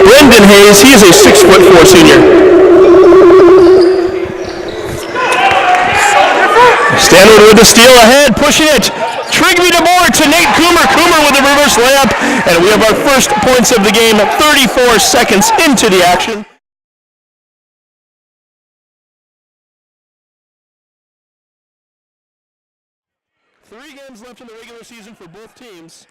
Brendan Hayes. He is a 6'4" senior. Stanwood with the steal ahead, pushing it. Trigby DeBoer to Nate Coomer. Coomer with a reverse layup. And we have our first points of the game, 34 seconds into the action. Three games left in the regular season for both teams.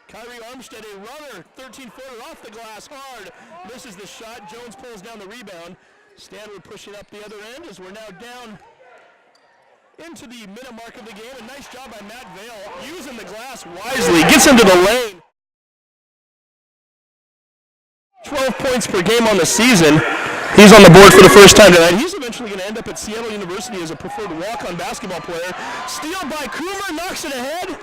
Kyrie Armstead, a runner, 13-footer off the glass hard. Misses the shot. Jones pulls down the rebound. Stanwood pushing up the other end as we're now down into the minute mark of the game. A nice job by Matt Vale using the glass wisely. Gets into the lane. 12 points per game on the season. He's on the board for the first time tonight. He's eventually going to end up at Seattle University as a preferred walk-on basketball player. Steal by Coomer, knocks it ahead.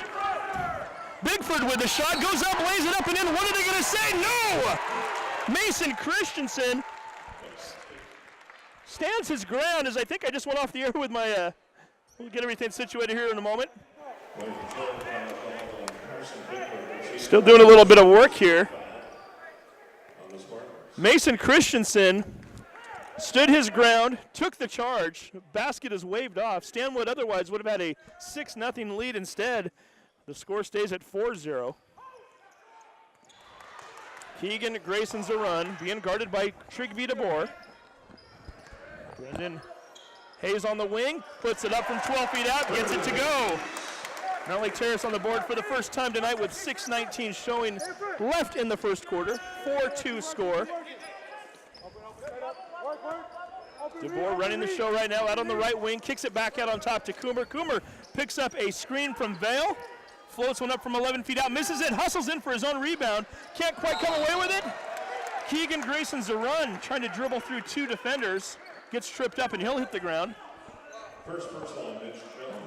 Bigford with the shot, goes up, lays it up and in. What are they going to say? No! Mason Christensen stands his ground as I think I just went off the air with my, we'll get everything situated here in a moment. Still doing a little bit of work here. Mason Christensen stood his ground, took the charge. Basket is waved off. Stanwood otherwise would have had a 6-0 lead instead. The score stays at 4-0. Keegan Grayson's a run, being guarded by Trigby DeBoer. Brendan Hayes on the wing, puts it up from 12 feet out, gets it to go. Mountlake Terrace on the board for the first time tonight with 6:19 showing left in the first quarter. 4-2 score. DeBoer running the show right now, out on the right wing, kicks it back out on top to Coomer. Coomer picks up a screen from Vale, floats one up from 11 feet out, misses it, hustles in for his own rebound, can't quite come away with it. Keegan Grayson's a run, trying to dribble through two defenders, gets tripped up and he'll hit the ground.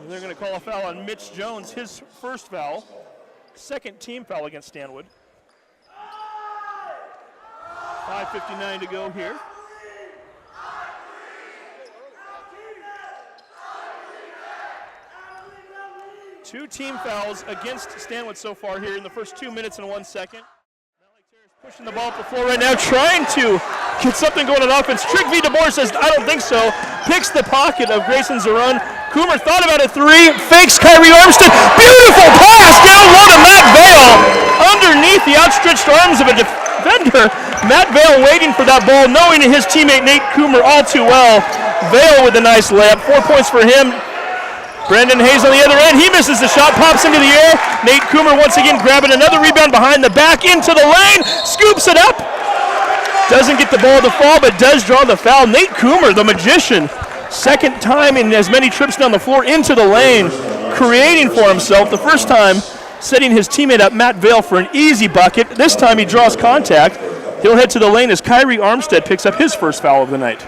They're going to call a foul on Mitch Jones, his first foul. Second team foul against Stanwood. 5:59 to go here. Two team fouls against Stanwood so far here in the first 2 minutes and 1 second. Mountlake Terrace pushing the ball up the floor right now, trying to get something going on offense. Trigby DeBoer says, I don't think so. Picks the pocket of Grayson Zaron. Coomer thought about a three, fakes Kyrie Armstead. Beautiful pass down low to Matt Vale. Underneath the outstretched arms of a defender. Matt Vale waiting for that ball, knowing his teammate Nate Coomer all too well. Vale with a nice layup, 4 points for him. Brendan Hayes on the other end, he misses the shot, pops into the air. Nate Coomer once again grabbing another rebound behind the back, into the lane, scoops it up. Doesn't get the ball to fall, but does draw the foul. Nate Coomer, the magician, second time in as many trips down the floor into the lane, creating for himself. The first time setting his teammate up, Matt Vale, for an easy bucket. This time he draws contact. He'll head to the lane as Kyrie Armstead picks up his first foul of the night.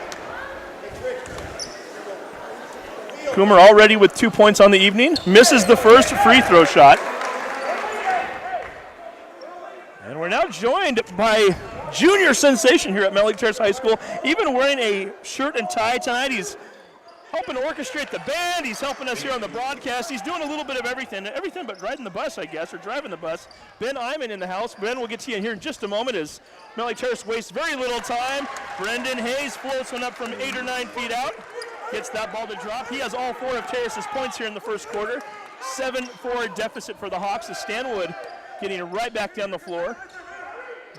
Coomer already with 2 points on the evening. Misses the first free throw shot. And we're now joined by junior sensation here at Mountlake Terrace High School. Even wearing a shirt and tie tonight. He's helping orchestrate the band. He's helping us here on the broadcast. He's doing a little bit of everything but riding the bus, I guess, or driving the bus. Ben Iman in the house. Ben, we'll get to you in here in just a moment as Mountlake Terrace wastes very little time. Brendan Hayes floats one up from 8 or 9 feet out. Gets that ball to drop. He has all 4 of Terrace's points here in the first quarter. 7-4 deficit for the Hawks as Stanwood getting it right back down the floor.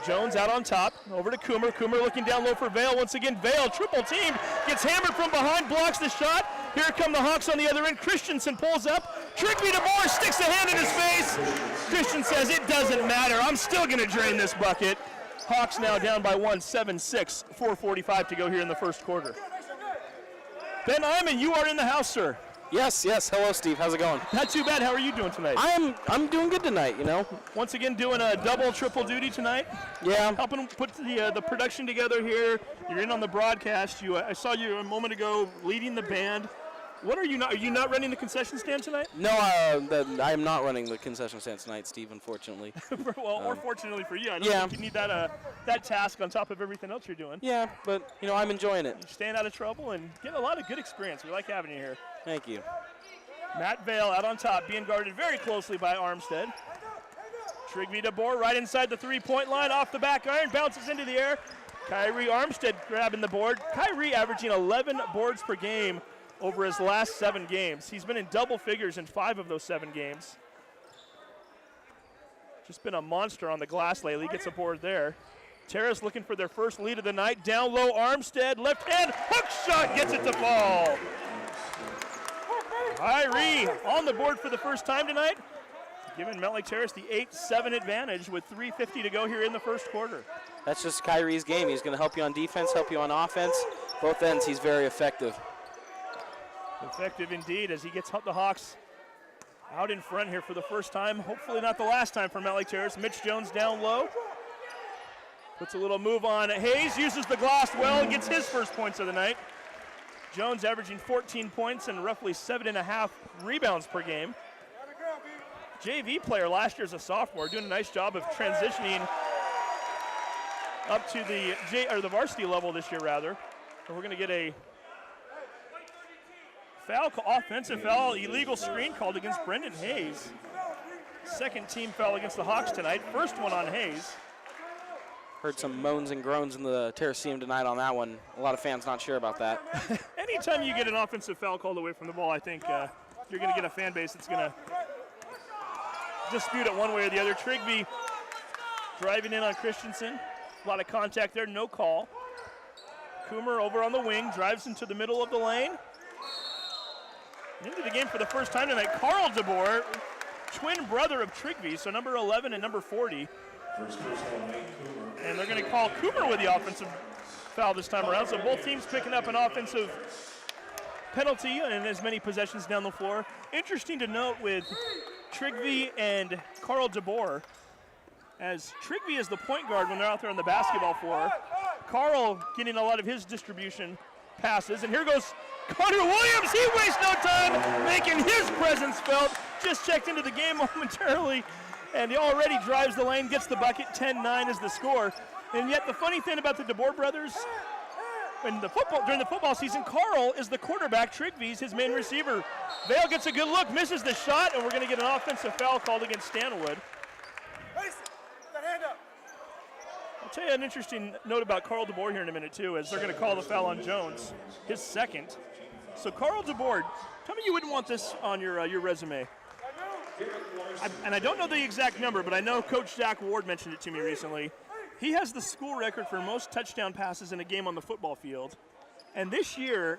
Jones out on top, over to Coomer. Coomer looking down low for Vale. Once again, Vale, triple teamed, gets hammered from behind, blocks the shot. Here come the Hawks on the other end. Christensen pulls up. Trigby DeBoer sticks a hand in his face. Christian says, it doesn't matter. I'm still going to drain this bucket. Hawks now down by 1, 7-6, 4:45 to go here in the first quarter. Ben Iman, you are in the house, sir. Yes. Hello, Steve. How's it going? Not too bad. How are you doing tonight? I'm doing good tonight, you know. Once again, doing a double, triple duty tonight. Yeah. Helping put the production together here. You're in on the broadcast. I saw you a moment ago leading the band. What are you not? Are you not running the concession stand tonight? No, I am not running the concession stand tonight, Steve, unfortunately. Well, or fortunately for you. I don't think you need that task on top of everything else you're doing. Yeah, but, you know, I'm enjoying it. You're staying out of trouble and getting a lot of good experience. We like having you here. Thank you. Matt Vale out on top, being guarded very closely by Armstead. Trigby DeBoer right inside the three-point line, off the back iron, bounces into the air. Kyrie Armstead grabbing the board. Kyrie averaging 11 boards per game over his last 7 games. He's been in double figures in 5 of those 7 games. Just been a monster on the glass lately. Gets a board there. Terrace looking for their first lead of the night. Down low, Armstead, left hand, hook shot, gets it to fall. Kyrie on the board for the first time tonight, giving Mountlake Terrace the 8-7 advantage with 3:50 to go here in the first quarter. That's just Kyrie's game. He's going to help you on defense, help you on offense. Both ends, he's very effective. Effective indeed as he gets the Hawks out in front here for the first time. Hopefully not the last time for Mountlake Terrace. Mitch Jones down low. Puts a little move on. Hayes uses the glass well and gets his first points of the night. Jones averaging 14 points and roughly 7.5 rebounds per game. JV player last year as a sophomore, doing a nice job of transitioning up to the varsity level this year rather. So we're going to get a foul, offensive foul, illegal screen called against Brendan Hayes. Second team foul against the Hawks tonight. First one on Hayes. Heard some moans and groans in the Terraceum tonight on that one. A lot of fans not sure about that. Anytime you get an offensive foul called away from the ball, I think you're going to get a fan base that's going to dispute it one way or the other. Trigby driving in on Christensen. A lot of contact there, no call. Coomer over on the wing, drives into the middle of the lane. Into the game for the first time tonight, Carl DeBoer, twin brother of Trigby, so number 11 and number 40. And they're going to call Coomer with the offensive foul this time around. So both teams picking up an offensive penalty and as many possessions down the floor. Interesting to note with Trigby and Carl DeBoer, as Trigby is the point guard when they're out there on the basketball floor. Carl getting a lot of his distribution passes. And here goes Connor Williams. He wastes no time making his presence felt. Just checked into the game momentarily. And he already drives the lane, gets the bucket. 10-9 is the score. And yet the funny thing about the DeBoer brothers, during the football season, Carl is the quarterback. Trigby's his main receiver. Vale gets a good look, misses the shot, and we're going to get an offensive foul called against Stanwood. I'll tell you an interesting note about Carl DeBoer here in a minute, too, as they're going to call the foul on Jones, his second. So Carl DeBoer, tell me you wouldn't want this on your resume. And I don't know the exact number, but I know Coach Zach Ward mentioned it to me recently. He has the school record for most touchdown passes in a game on the football field. And this year,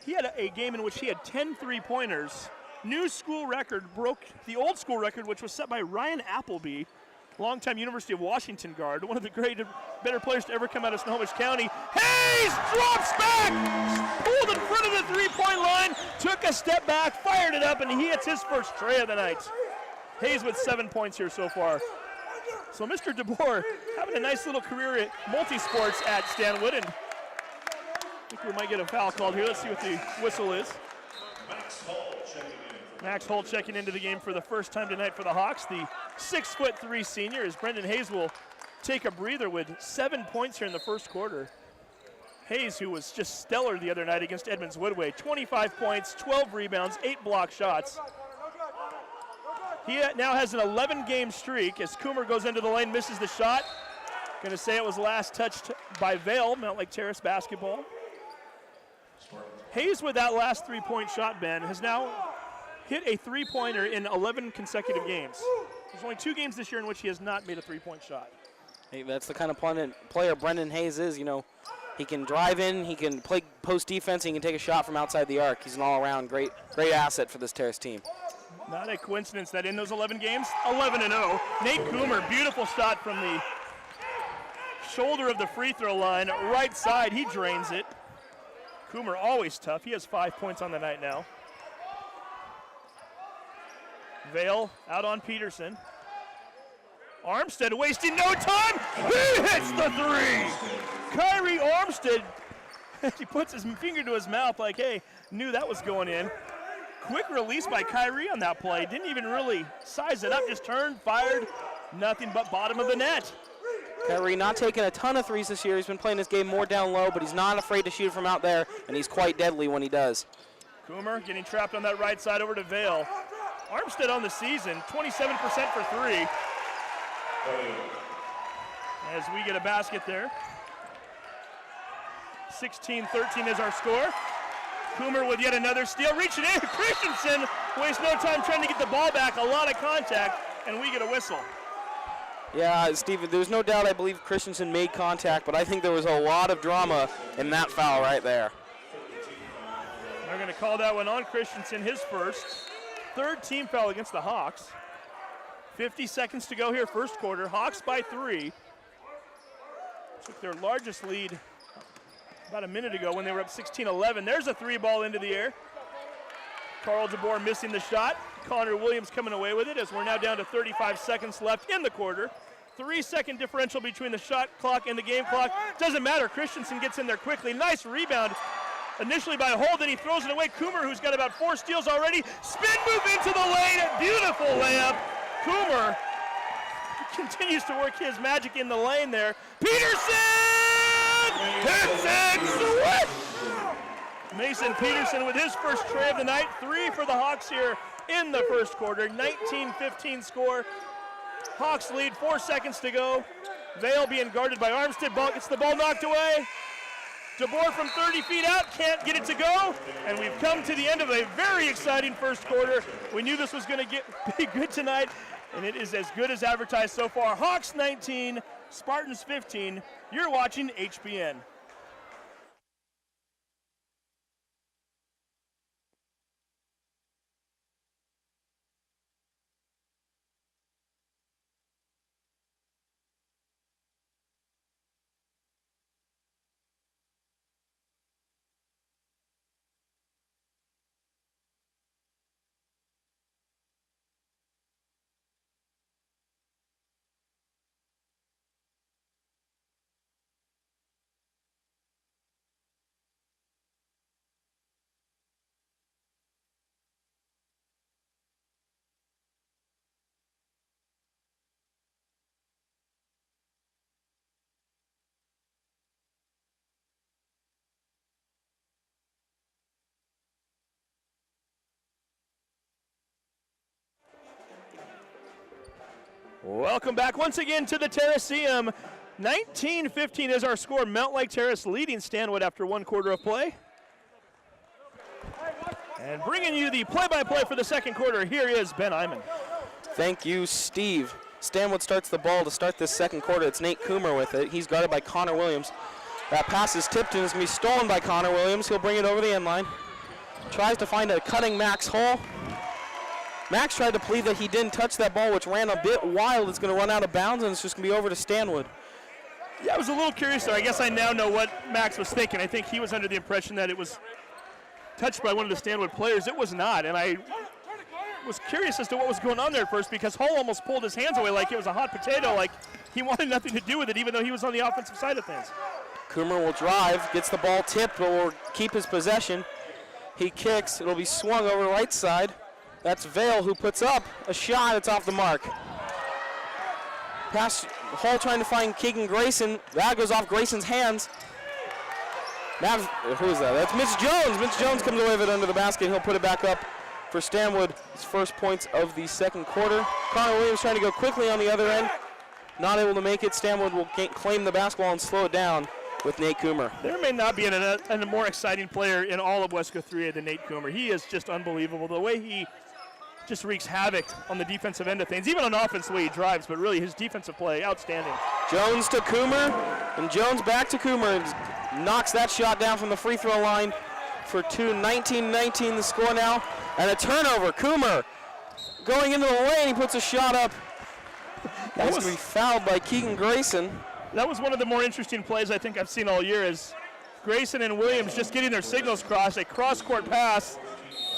he had a game in which he had 10 three-pointers. New school record broke the old school record, which was set by Ryan Appleby, longtime University of Washington guard, one of the better players to ever come out of Snohomish County. Hayes drops back, pulled in front of the three-point line, took a step back, fired it up, and he hits his first tray of the night. Hayes with 7 points here so far. So Mr. DeBoer having a nice little career at multi-sports at Stanwood, and I think we might get a foul called here. Let's see what the whistle is. Max Holt checking into the game for the first time tonight for the Hawks. The 6'3" senior, as Brendan Hayes will take a breather with 7 points here in the first quarter. Hayes, who was just stellar the other night against Edmonds Woodway, 25 points, 12 rebounds, 8 block shots. He now has an 11-game streak as Coomer goes into the lane, misses the shot. Going to say it was last touched by Vale, Mountlake Terrace basketball. Hayes with that last three-point shot, Ben, has now hit a three-pointer in 11 consecutive games. There's only 2 games this year in which he has not made a three-point shot. Hey, that's the kind of player Brendan Hayes is. You know, he can drive in, he can play post defense, he can take a shot from outside the arc. He's an all-around great asset for this Terrace team. Not a coincidence that in those 11 games, 11-0. Nate Coomer, beautiful shot from the shoulder of the free throw line, right side, he drains it. Coomer always tough, he has 5 points on the night now. Vale out on Peterson. Armstead wasting no time, he hits the three! Kyrie Armstead, he puts his finger to his mouth like, hey, knew that was going in. Quick release by Kyrie on that play. Didn't even really size it up, just turned, fired, nothing but bottom of the net. Kyrie not taking a ton of threes this year. He's been playing this game more down low, but he's not afraid to shoot from out there, and he's quite deadly when he does. Coomer getting trapped on that right side over to Vale. Armstead on the season, 27% for three. As we get a basket there. 16-13 is our score. Coomer with yet another steal, reaching in. Christensen wastes no time trying to get the ball back. A lot of contact, and we get a whistle. Yeah, Steven, there's no doubt I believe Christensen made contact, but I think there was a lot of drama in that foul right there. They're going to call that one on Christensen, his first. Third team foul against the Hawks. 50 seconds to go here, first quarter. Hawks by 3. Took their largest lead about a minute ago when they were up 16-11. There's a 3-ball into the air. Carl DeBoer missing the shot. Connor Williams coming away with it as we're now down to 35 seconds left in the quarter. 3-second differential between the shot clock and the game clock. Doesn't matter, Christensen gets in there quickly. Nice rebound initially by Hole, then he throws it away. Coomer, who's got about 4 steals already. Spin move into the lane, beautiful layup. Coomer continues to work his magic in the lane there. Peterson! Swish! Mason Peterson with his first tray of the night. 3 for the Hawks here in the first quarter. 19-15 score. Hawks lead, 4 seconds to go. Vale being guarded by Armstead. Ball gets the ball knocked away. DeBoer from 30 feet out, can't get it to go. And we've come to the end of a very exciting first quarter. We knew this was going to be good tonight, and it is as good as advertised so far. Hawks 19, Spartans 15. You're watching HBN. Welcome back once again to the Terraceum. 19-15 is our score. Mountlake Terrace leading Stanwood after 1 quarter of play. And bringing you the play-by-play for the second quarter, here is Ben Iman. Thank you, Steve. Stanwood starts the ball to start this second quarter. It's Nate Coomer with it. He's guarded by Connor Williams. That pass is tipped and is going to be stolen by Connor Williams. He'll bring it over the end line. Tries to find a cutting Max Hole. Max tried to plead that he didn't touch that ball, which ran a bit wild. It's going to run out of bounds, and it's just going to be over to Stanwood. Yeah, I was a little curious there. I guess I now know what Max was thinking. I think he was under the impression that it was touched by one of the Stanwood players. It was not, and I was curious as to what was going on there at first because Hull almost pulled his hands away like it was a hot potato, like he wanted nothing to do with it, even though he was on the offensive side of things. Coomer will drive, gets the ball tipped, but will keep his possession. He kicks. It'll be swung over the right side. That's Vale who puts up a shot. It's off the mark. Pass, Hall trying to find Keegan Grayson. That goes off Grayson's hands. Now, who is that? That's Mitch Jones. Mitch Jones comes away with it under the basket. He'll put it back up for Stanwood. His first points of the second quarter. Connor Williams trying to go quickly on the other end. Not able to make it. Stanwood will claim the basketball and slow it down with Nate Coomer. There may not be a more exciting player in all of Wesco 3A than Nate Coomer. He is just unbelievable. The way he just wreaks havoc on the defensive end of things, even on offense the way he drives, but really his defensive play, outstanding. Jones to Coomer, and Jones back to Coomer, and knocks that shot down from the free throw line for two. 19-19 the score now, and a turnover. Coomer going into the lane, he puts a shot up. That's going to be fouled by Keegan Grayson. That was one of the more interesting plays I think I've seen all year, is Grayson and Williams just getting their signals crossed, a cross-court pass.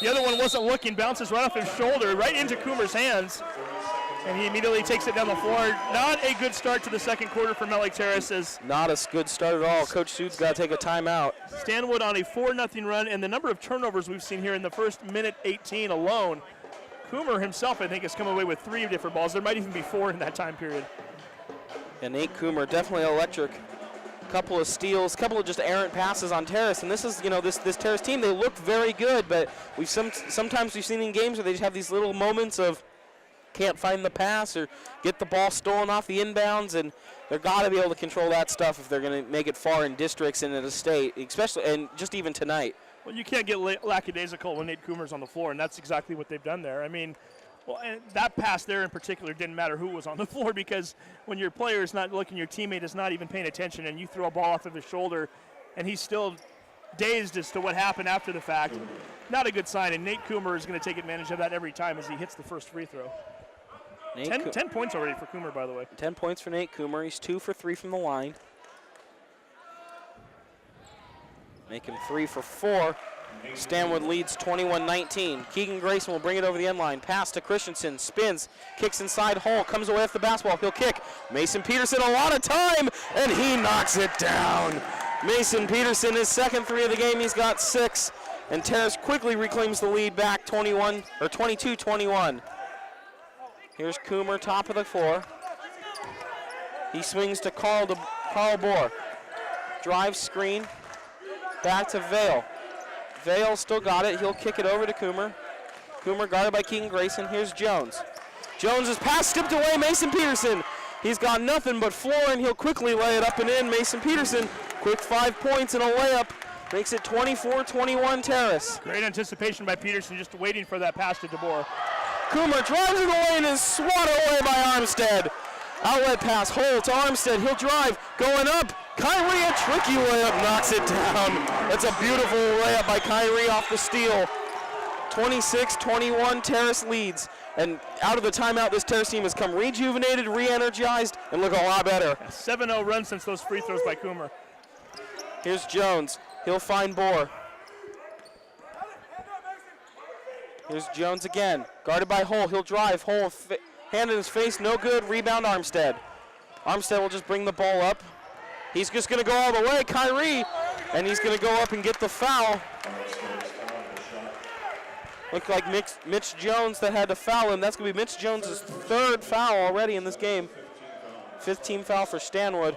The other one wasn't looking, bounces right off his shoulder, right into Coomer's hands, and he immediately takes it down the floor. Not a good start to the second quarter for Mountlake Terrace. Not a good start at all. Coach Sude's got to take a timeout. Stanwood on a 4-0 run, and the number of turnovers we've seen here in the first minute 18 alone. Coomer himself, I think, has come away with 3 different balls. There might even be 4 in that time period. And Nate Coomer, definitely electric. Couple of steals, couple of just errant passes on Terrace, and this is, this Terrace team, they look very good, but sometimes we've seen in games where they just have these little moments of can't find the pass or get the ball stolen off the inbounds, and they're got to be able to control that stuff if they're going to make it far in districts and in a state, especially, and just even tonight. Well, you can't get lackadaisical when Nate Coomer's on the floor, and that's exactly what they've done there. I mean, well, and that pass there in particular didn't matter who was on the floor, because when your player is not looking, your teammate is not even paying attention, and you throw a ball off of his shoulder, and he's still dazed as to what happened after the fact, not a good sign, and Nate Coomer is going to take advantage of that every time as he hits the first free throw. 10 points already for Coomer, by the way. 10 points for Nate Coomer. He's 2 for 3 from the line. Make him 3 for 4. Stanwood leads 21-19. Keegan Grayson will bring it over the end line. Pass to Christensen. Spins. Kicks inside hole. Comes away with the basketball. He'll kick. Mason Peterson a lot of time, and he knocks it down. Mason Peterson, his second 3 of the game. He's got 6. And Terrace quickly reclaims the lead back 22-21. Here's Coomer, top of the floor. He swings to Carl Bohr. Drive screen. Back to Vale. Vale still got it. He'll kick it over to Coomer. Coomer guarded by Keegan Grayson. Here's Jones. Jones' pass stripped away. Mason Peterson. He's got nothing but floor, and he'll quickly lay it up and in. Mason Peterson, quick 5 points and a layup. Makes it 24-21 Terrace. Great anticipation by Peterson, just waiting for that pass to DeBoer. Coomer drives it away and is swatted away by Armstead. Outlet pass, hole to Armstead. He'll drive, going up. Kyrie, a tricky layup, knocks it down. That's a beautiful layup by Kyrie off the steal. 26-21, Terrace leads. And out of the timeout, this Terrace team has come rejuvenated, re-energized, and look a lot better. A 7-0 run since those free throws by Coomer. Here's Jones. He'll find Bohr. Here's Jones again. Guarded by Hole. He'll drive. Hole, hand in his face, no good. Rebound Armstead. Armstead will just bring the ball up. He's just going to go all the way. Kyrie. And he's going to go up and get the foul. Looked like Mitch Jones that had to foul him. That's going to be Mitch Jones' 3rd foul already in this game. 5th team foul for Stanwood.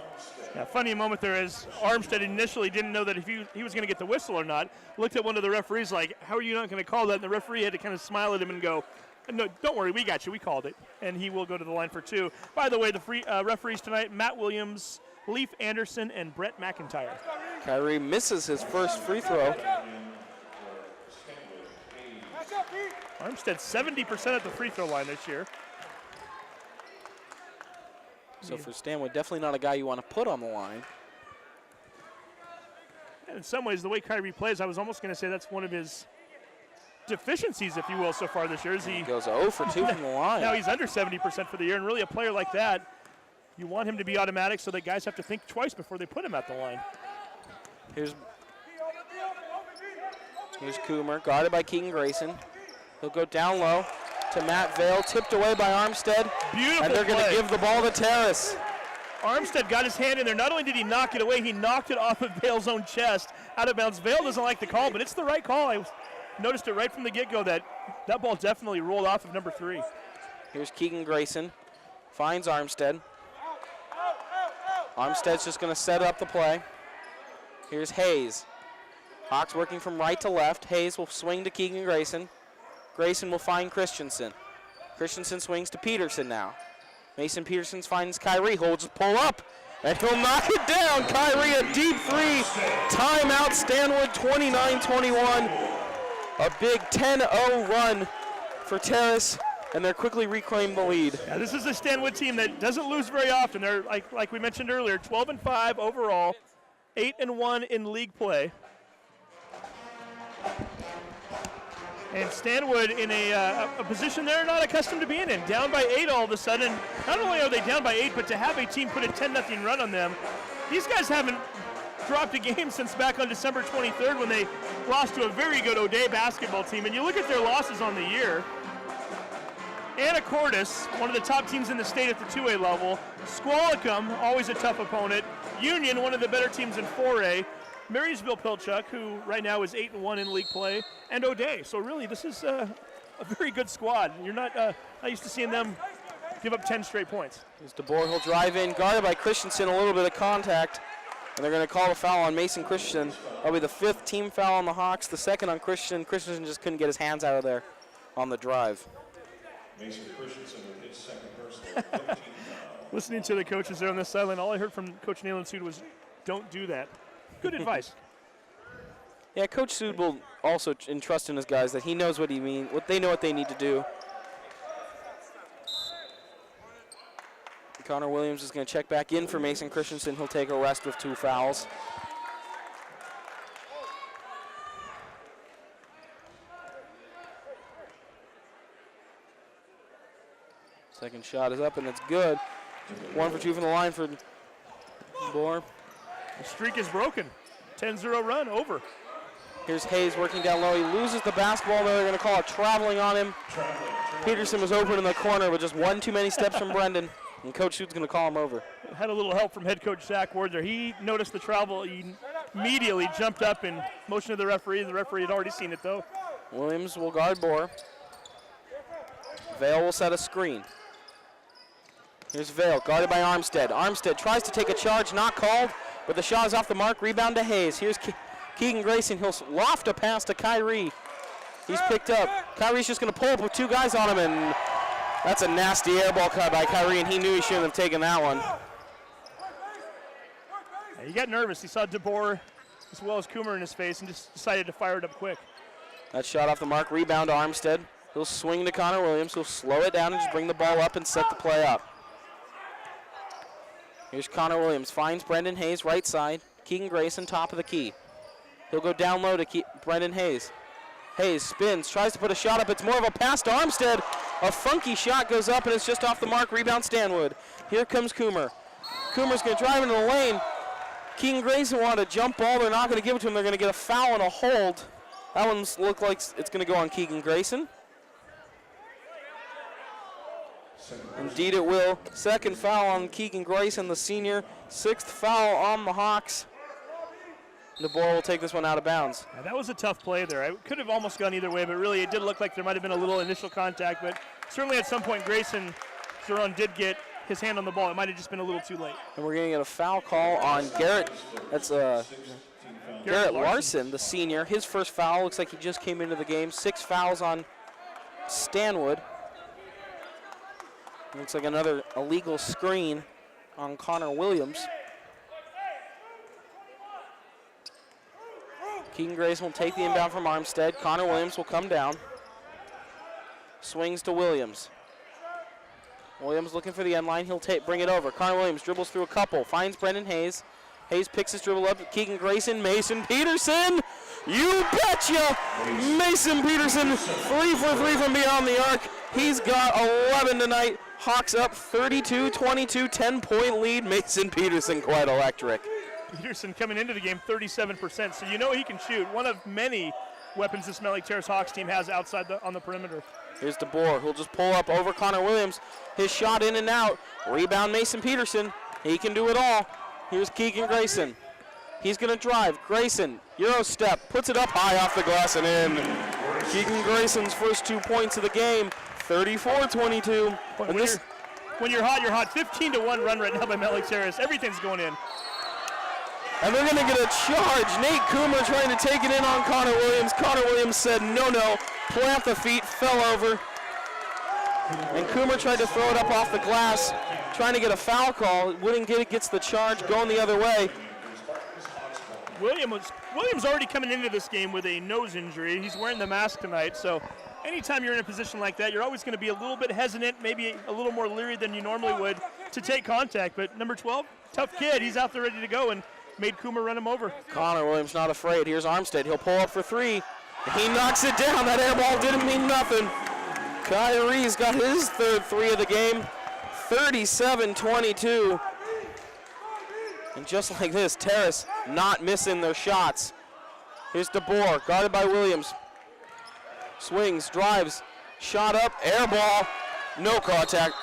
Yeah, funny moment there is Armstead initially didn't know that if he was going to get the whistle or not. Looked at one of the referees like, how are you not going to call that? And the referee had to kind of smile at him and go, no, don't worry, we got you, we called it. And he will go to the line for 2. By the way, the referees tonight, Matt Williams, Leaf Anderson, and Brett McIntyre. Kyrie misses his first free throw. Armstead 70% at the free throw line this year. So for Stanwood, definitely not a guy you want to put on the line. And in some ways, the way Kyrie plays, I was almost going to say that's one of his deficiencies, if you will, so far this year. He goes 0 for 2 from the line. Now he's under 70% for the year, and really a player like that, you want him to be automatic so that guys have to think twice before they put him at the line. Here's Coomer, guarded by Keegan Grayson. He'll go down low to Matt Vale, tipped away by Armstead. Beautiful And they're going to give the ball to Terrace. Armstead got his hand in there. Not only did he knock it away, he knocked it off of Vale's own chest, out of bounds. Vale doesn't like the call, but it's the right call. I noticed it right from the get-go that ball definitely rolled off of number 3. Here's Keegan Grayson, finds Armstead. Armstead's just going to set up the play. Here's Hayes. Hawks working from right to left. Hayes will swing to Keegan Grayson. Grayson will find Christensen. Christensen swings to Peterson now. Mason Peterson finds Kyrie. He'll just pull up, and he'll knock it down. Kyrie, a deep 3. Timeout, Stanwood 29-21. A big 10-0 run for Terrace, and they're quickly reclaiming the lead. Yeah, this is a Stanwood team that doesn't lose very often. They're, like we mentioned earlier, 12-5 overall, 8-1 in league play. And Stanwood in a position they're not accustomed to being in. Down by 8 all of a sudden. Not only are they down by 8, but to have a team put a 10-0 run on them. These guys haven't dropped a game since back on December 23rd when they lost to a very good O'Day basketball team. And you look at their losses on the year. Anacortes, one of the top teams in the state at the 2A level. Squalicum, always a tough opponent. Union, one of the better teams in 4A. Marysville Pilchuck, who right now is 8-1 in league play, and O'Day. So really, this is a very good squad. You're not used to seeing them give up 10 straight points. As DeBoer, he'll drive in, guarded by Christensen, a little bit of contact, and they're going to call a foul on Mason Christensen. That'll be the 5th team foul on the Hawks, the 2nd on Christensen. Christensen just couldn't get his hands out of there on the drive. Mason Christensen with his second personal 15 foul. Listening to the coaches there on this sideline, all I heard from Coach Nayland Sood was, don't do that. Good advice. Yeah, Coach Sood will also entrust in his guys that he knows what they know what they need to do. Connor Williams is going to check back in for Mason Christensen. He'll take a rest with 2 fouls. Second shot is up, and it's good. 1 for 2 from the line for Bohr. The streak is broken. 10-0 run, over. Here's Hayes working down low. He loses the basketball, though. They're going to call it traveling on him. Peterson was open in the corner with just 1 too many steps from Brendan, and Coach Sood's going to call him over. Had a little help from head coach Zach Ward there. He noticed the travel. He immediately jumped up and motioned to the referee. The referee had already seen it, though. Williams will guard Bohr. Vale will set a screen. Here's Vale, guarded by Armstead. Armstead tries to take a charge, not called, but the shot is off the mark. Rebound to Hayes. Here's Keegan Grayson. He'll loft a pass to Kyrie. He's picked up. Kyrie's just going to pull up with 2 guys on him, and that's a nasty air ball cut by Kyrie, and he knew he shouldn't have taken that one. Yeah, he got nervous. He saw DeBoer as well as Coomer in his face and just decided to fire it up quick. That shot off the mark. Rebound to Armstead. He'll swing to Connor Williams. He'll slow it down and just bring the ball up and set the play up. Here's Connor Williams, finds Brendan Hayes right side. Keegan Grayson top of the key. He'll go down low to Brendan Hayes. Hayes spins, tries to put a shot up. It's more of a pass to Armstead. A funky shot goes up and it's just off the mark. Rebound Stanwood. Here comes Coomer. Coomer's going to drive into the lane. Keegan Grayson wanted a jump ball. They're not going to give it to him. They're going to get a foul and a hold. That one's look like it's going to go on Keegan Grayson. Indeed it will. Second foul on Keegan Grayson, the senior. 6th foul on the Hawks. DeBoer will take this one out of bounds. Yeah, that was a tough play there. It could have almost gone either way, but really it did look like there might have been a little initial contact, but certainly at some point Grayson Zeron did get his hand on the ball. It might have just been a little too late. And we're going to get a foul call on Garrett. That's Garrett Larson, the senior. His first foul. Looks like he just came into the game. 6 fouls on Stanwood. Looks like another illegal screen on Connor Williams. Keegan Grayson will take the inbound from Armstead. Connor Williams will come down. Swings to Williams. Williams looking for the end line. He'll bring it over. Connor Williams dribbles through a couple. Finds Brendan Hayes. Hayes picks his dribble up. Keegan Grayson. Mason Peterson. You betcha! Mason Peterson, 3 for 3 from beyond the arc. He's got 11 tonight. Hawks up 32-22, 10-point lead. Mason Peterson quite electric. Peterson coming into the game 37%, so you know he can shoot. One of many weapons this Mountlake Terrace Hawks team has outside on the perimeter. Here's DeBoer, who'll just pull up over Connor Williams. His shot in and out. Rebound Mason Peterson. He can do it all. Here's Keegan Grayson. He's going to drive. Grayson, Euro step, puts it up high off the glass and in. Keegan Grayson's first 2 points of the game, 34-22. When you're hot, you're hot. 15-1 run right now by Mountlake Terrace. Everything's going in. And they're going to get a charge. Nate Coomer trying to take it in on Connor Williams. Connor Williams said no, plant the feet, fell over. And Coomer tried to throw it up off the glass, trying to get a foul call. Wouldn't get it, gets the charge, going the other way. Williams already coming into this game with a nose injury. He's wearing the mask tonight, so anytime you're in a position like that, you're always going to be a little bit hesitant, maybe a little more leery than you normally would to take contact. But number 12, tough kid. He's out there ready to go and made Coomer run him over. Connor Williams not afraid. Here's Armstead. He'll pull up for 3. He knocks it down. That air ball didn't mean nothing. Kyrie's got his 3rd 3 of the game, 37-22. And just like this, Terrace not missing their shots. Here's DeBoer, guarded by Williams. Swings, drives, shot up, air ball, no contact.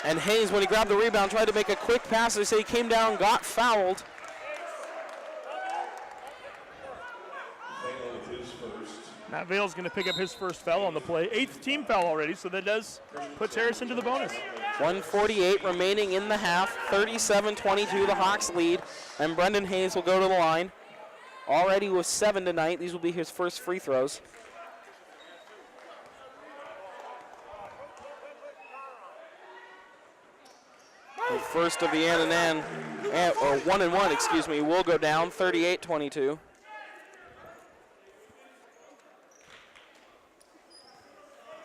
And Hayes, when he grabbed the rebound, tried to make a quick pass. They say he came down, got fouled. Matt Vale's going to pick up his first foul on the play. 8th team foul already, so that does put Terrace into the bonus. 1:48 remaining in the half. 37-22, the Hawks lead. And Brendan Hayes will go to the line. Already with 7 tonight. These will be his first free throws. First of the or 1-1, excuse me, will go down 38-22.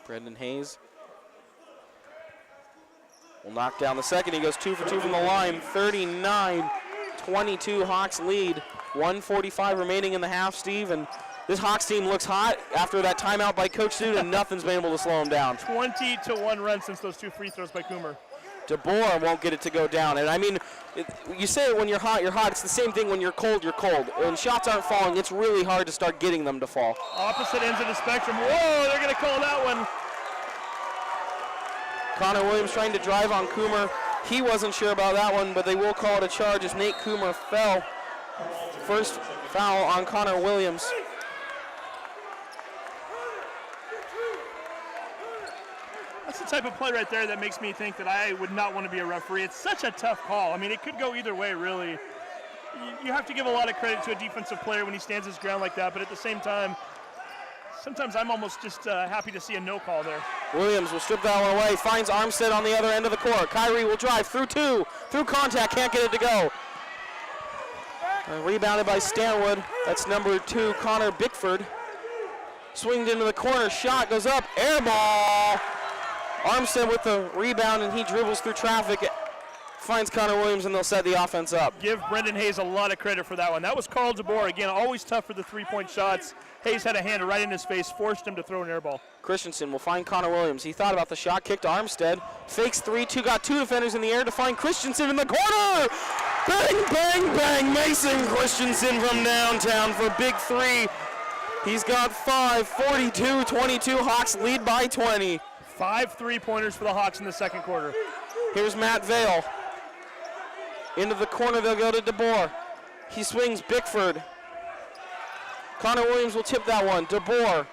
Brendan Hayes will knock down the second. He goes 2 for 2 from the line. 39-22 Hawks lead. 1:45 remaining in the half, Steve, and this Hawks team looks hot after that timeout by Coach Stute, and nothing's been able to slow them down. 20-1 run since those 2 free throws by Coomer. DeBoer won't get it to go down. And I mean, you say it when you're hot, you're hot. It's the same thing when you're cold, you're cold. When shots aren't falling, it's really hard to start getting them to fall. Opposite ends of the spectrum. Whoa, they're going to call that one. Connor Williams trying to drive on Coomer. He wasn't sure about that one, but they will call it a charge as Nate Coomer fell. First foul on Connor Williams. That's the type of play right there that makes me think that I would not want to be a referee. It's such a tough call. I mean, it could go either way, really. You have to give a lot of credit to a defensive player when he stands his ground like that, but at the same time, sometimes I'm almost just happy to see a no call there. Williams will strip that one away, finds Armstead on the other end of the court. Kyrie will drive through contact, can't get it to go. Rebounded by Stanwood. That's number 2, Connor Bickford. Swinged into the corner, shot goes up, air ball. Armstead with the rebound, and he dribbles through traffic, finds Connor Williams, and they'll set the offense up. Give Brendan Hayes a lot of credit for that one. That was Carl DeBoer. Again, always tough for the three-point shots. Hayes had a hand right in his face, forced him to throw an air ball. Christensen will find Connor Williams. He thought about the shot, kick to Armstead. Fakes 3, got 2 defenders in the air to find Christensen in the corner. Bang, bang, bang. Mason Christensen from downtown for big 3. He's got 5, 42-22. Hawks lead by 20. 5 3-pointers for the Hawks in the second quarter. Here's Matt Vale. Into the corner, they'll go to DeBoer. He swings Bickford. Connor Williams will tip that one. DeBoer,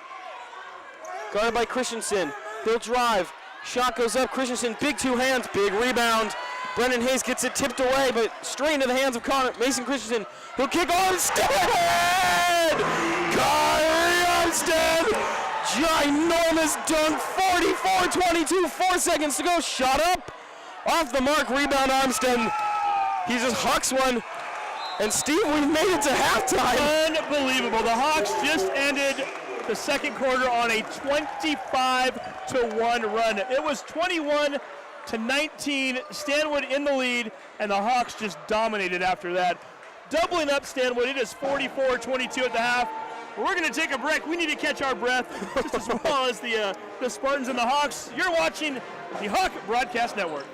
guarded by Christensen. He'll drive. Shot goes up. Christensen, big 2 hands, big rebound. Brendan Hayes gets it tipped away, but straight into the hands of Mason Christensen. He'll kick Armstead! Kyrie Armstead! Ginormous dunk, 44-22, 4 seconds to go. Shot up, off the mark, rebound Armstead. He just hucks one. And Steve, we made it to halftime. Unbelievable. The Hawks just ended the second quarter on a 25-1 run. It was 21-19. Stanwood in the lead, and the Hawks just dominated after that. Doubling up Stanwood, it is 44-22 at the half. We're going to take a break. We need to catch our breath, just as well as the Spartans and the Hawks. You're watching the Hawk Broadcast Network.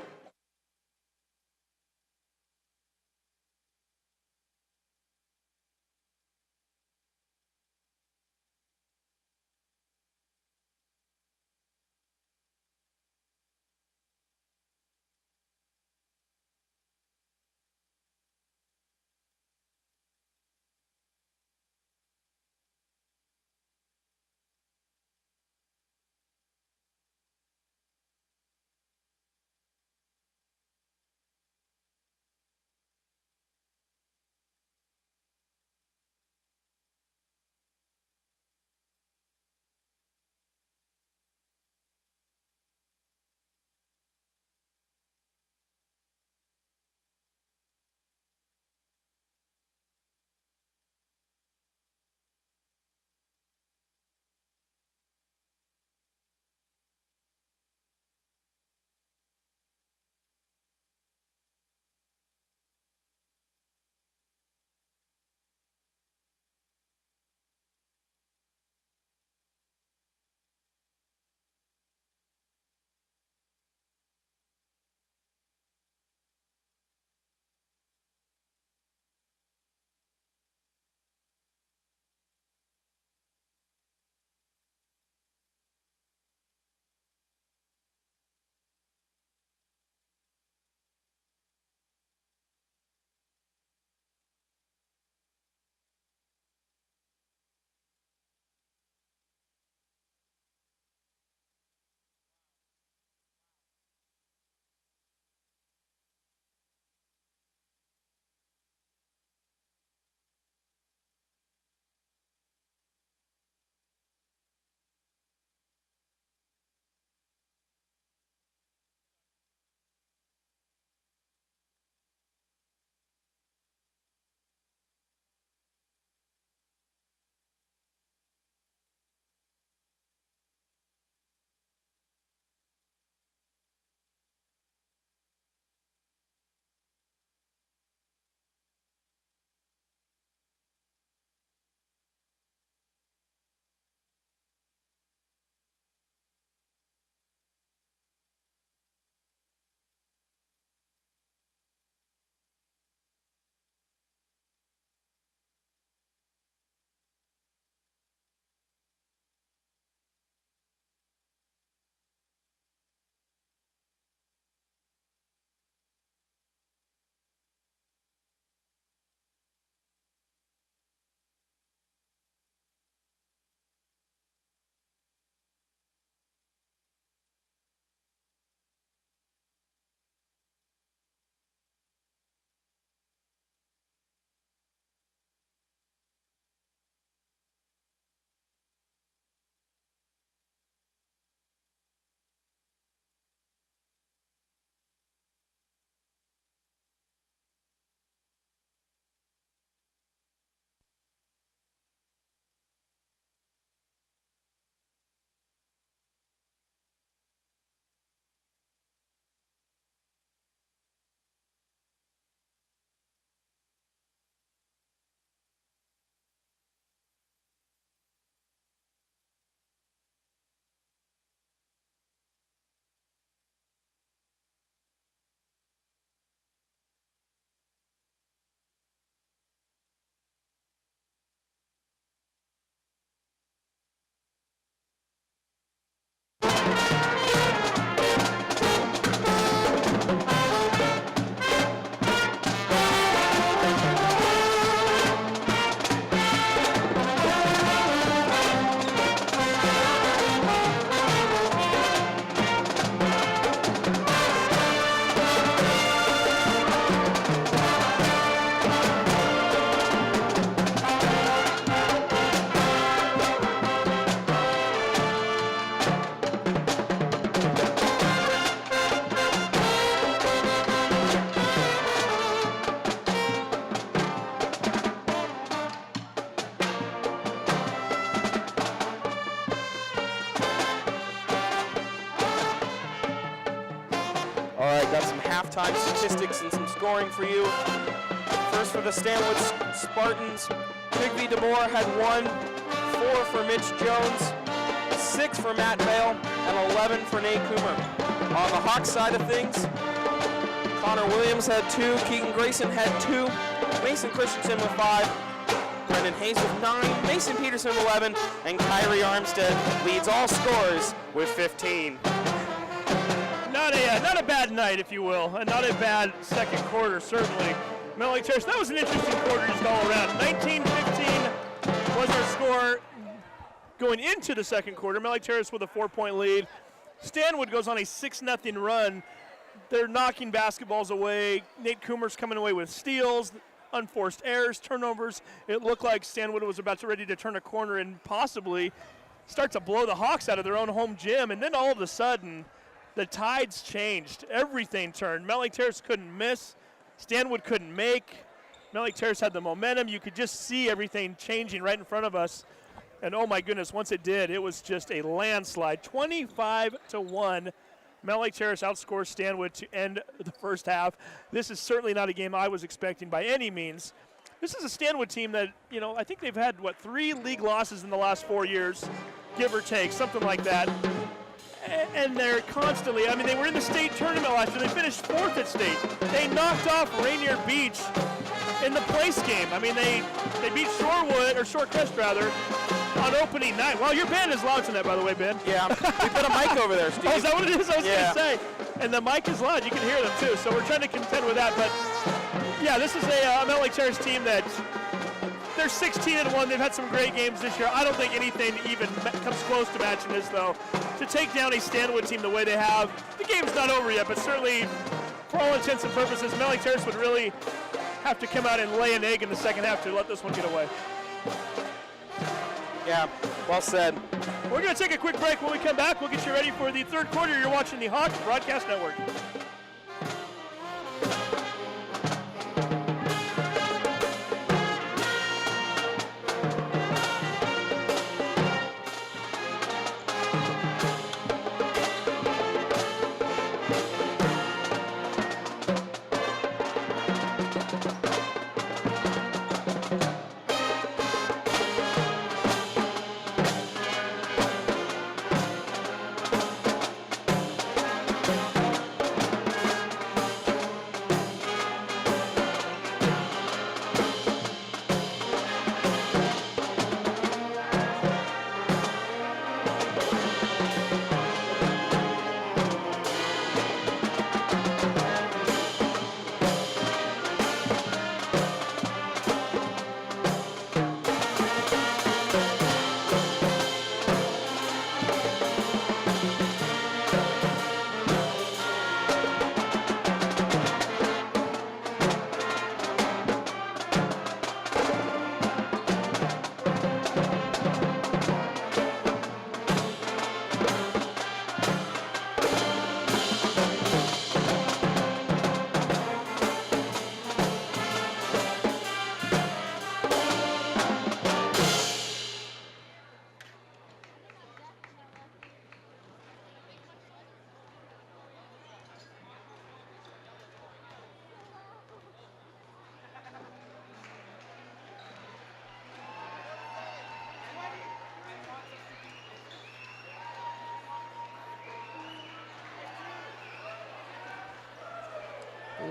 time statistics and some scoring for you. First for the Stanwood Spartans, Trigby DeBoer had 1, 4 for Mitch Jones, 6 for Matt Bale, and 11 for Nate Coomer. On the Hawks side of things, Connor Williams had 2, Keegan Grayson had 2, Mason Christensen with 5, Brendan Hayes with 9, Mason Peterson with 11, and Kyrie Armstead leads all scorers with 15. Not a bad night, if you will, and not a bad second quarter, certainly. Mountlake Terrace, that was an interesting quarter just all around. 19-15 was our score going into the second quarter. Mountlake Terrace with a 4-point lead. Stanwood goes on a 6-0 run. They're knocking basketballs away. Nate Coomer's coming away with steals, unforced errors, turnovers. It looked like Stanwood was ready to turn a corner and possibly start to blow the Hawks out of their own home gym. And then all of a sudden, the tides changed. Everything turned. Mountlake Terrace couldn't miss. Stanwood couldn't make. Mountlake Terrace had the momentum. You could just see everything changing right in front of us. And oh my goodness, once it did, it was just a landslide. 25-1. Mountlake Terrace outscores Stanwood to end the first half. This is certainly not a game I was expecting by any means. This is a Stanwood team that, I think they've had, 3 league losses in the last 4 years, give or take, something like that. And they're constantly, they were in the state tournament last year. They finished 4th at state. They knocked off Rainier Beach in the place game. They beat Shorecrest rather, on opening night. Well, your band is loud tonight, by the way, Ben. Yeah, we put a mic over there, Steve. Oh, is that what it is? I was going to say. And the mic is loud. You can hear them, too. So we're trying to contend with that. But, yeah, this is a Mountlake Terrace team that they're 16-1. They've had some great games this year. I don't think anything even comes close to matching this, though. To take down a Stanwood team the way they have, the game's not over yet, but certainly, for all intents and purposes, Mountlake Terrace would really have to come out and lay an egg in the second half to let this one get away. Yeah, well said. We're going to take a quick break. When we come back, we'll get you ready for the third quarter. You're watching the Hawks Broadcast Network.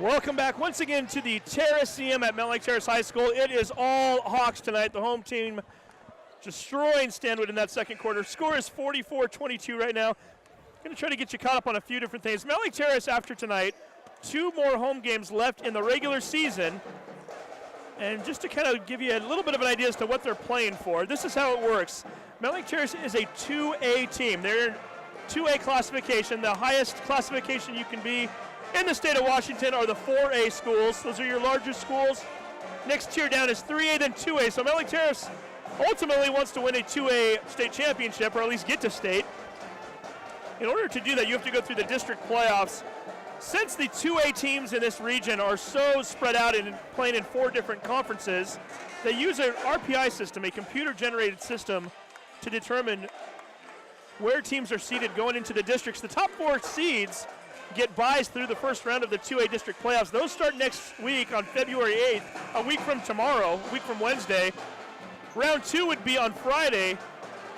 Welcome back once again to the Terraceum at Mountlake Terrace High School. It is all Hawks tonight. The home team destroying Stanwood in that second quarter. Score is 44-22 right now. Going to try to get you caught up on a few different things. Mountlake Terrace after tonight, 2 more home games left in the regular season. And just to kind of give you a little bit of an idea as to what they're playing for, this is how it works. Mountlake Terrace is a 2A team. They're in 2A classification. The highest classification you can be in the state of Washington are the 4A schools. Those are your largest schools. Next tier down is 3A, then 2A. So Mountlake Terrace ultimately wants to win a 2A state championship, or at least get to state. In order to do that, you have to go through the district playoffs. Since the 2A teams in this region are so spread out and playing in 4 different conferences, they use an RPI system, a computer-generated system, to determine where teams are seated going into the districts. The top 4 seeds get buys through the first round of the 2A district playoffs. Those start next week on February 8th, a week from tomorrow, a week from Wednesday. Round 2 would be on Friday.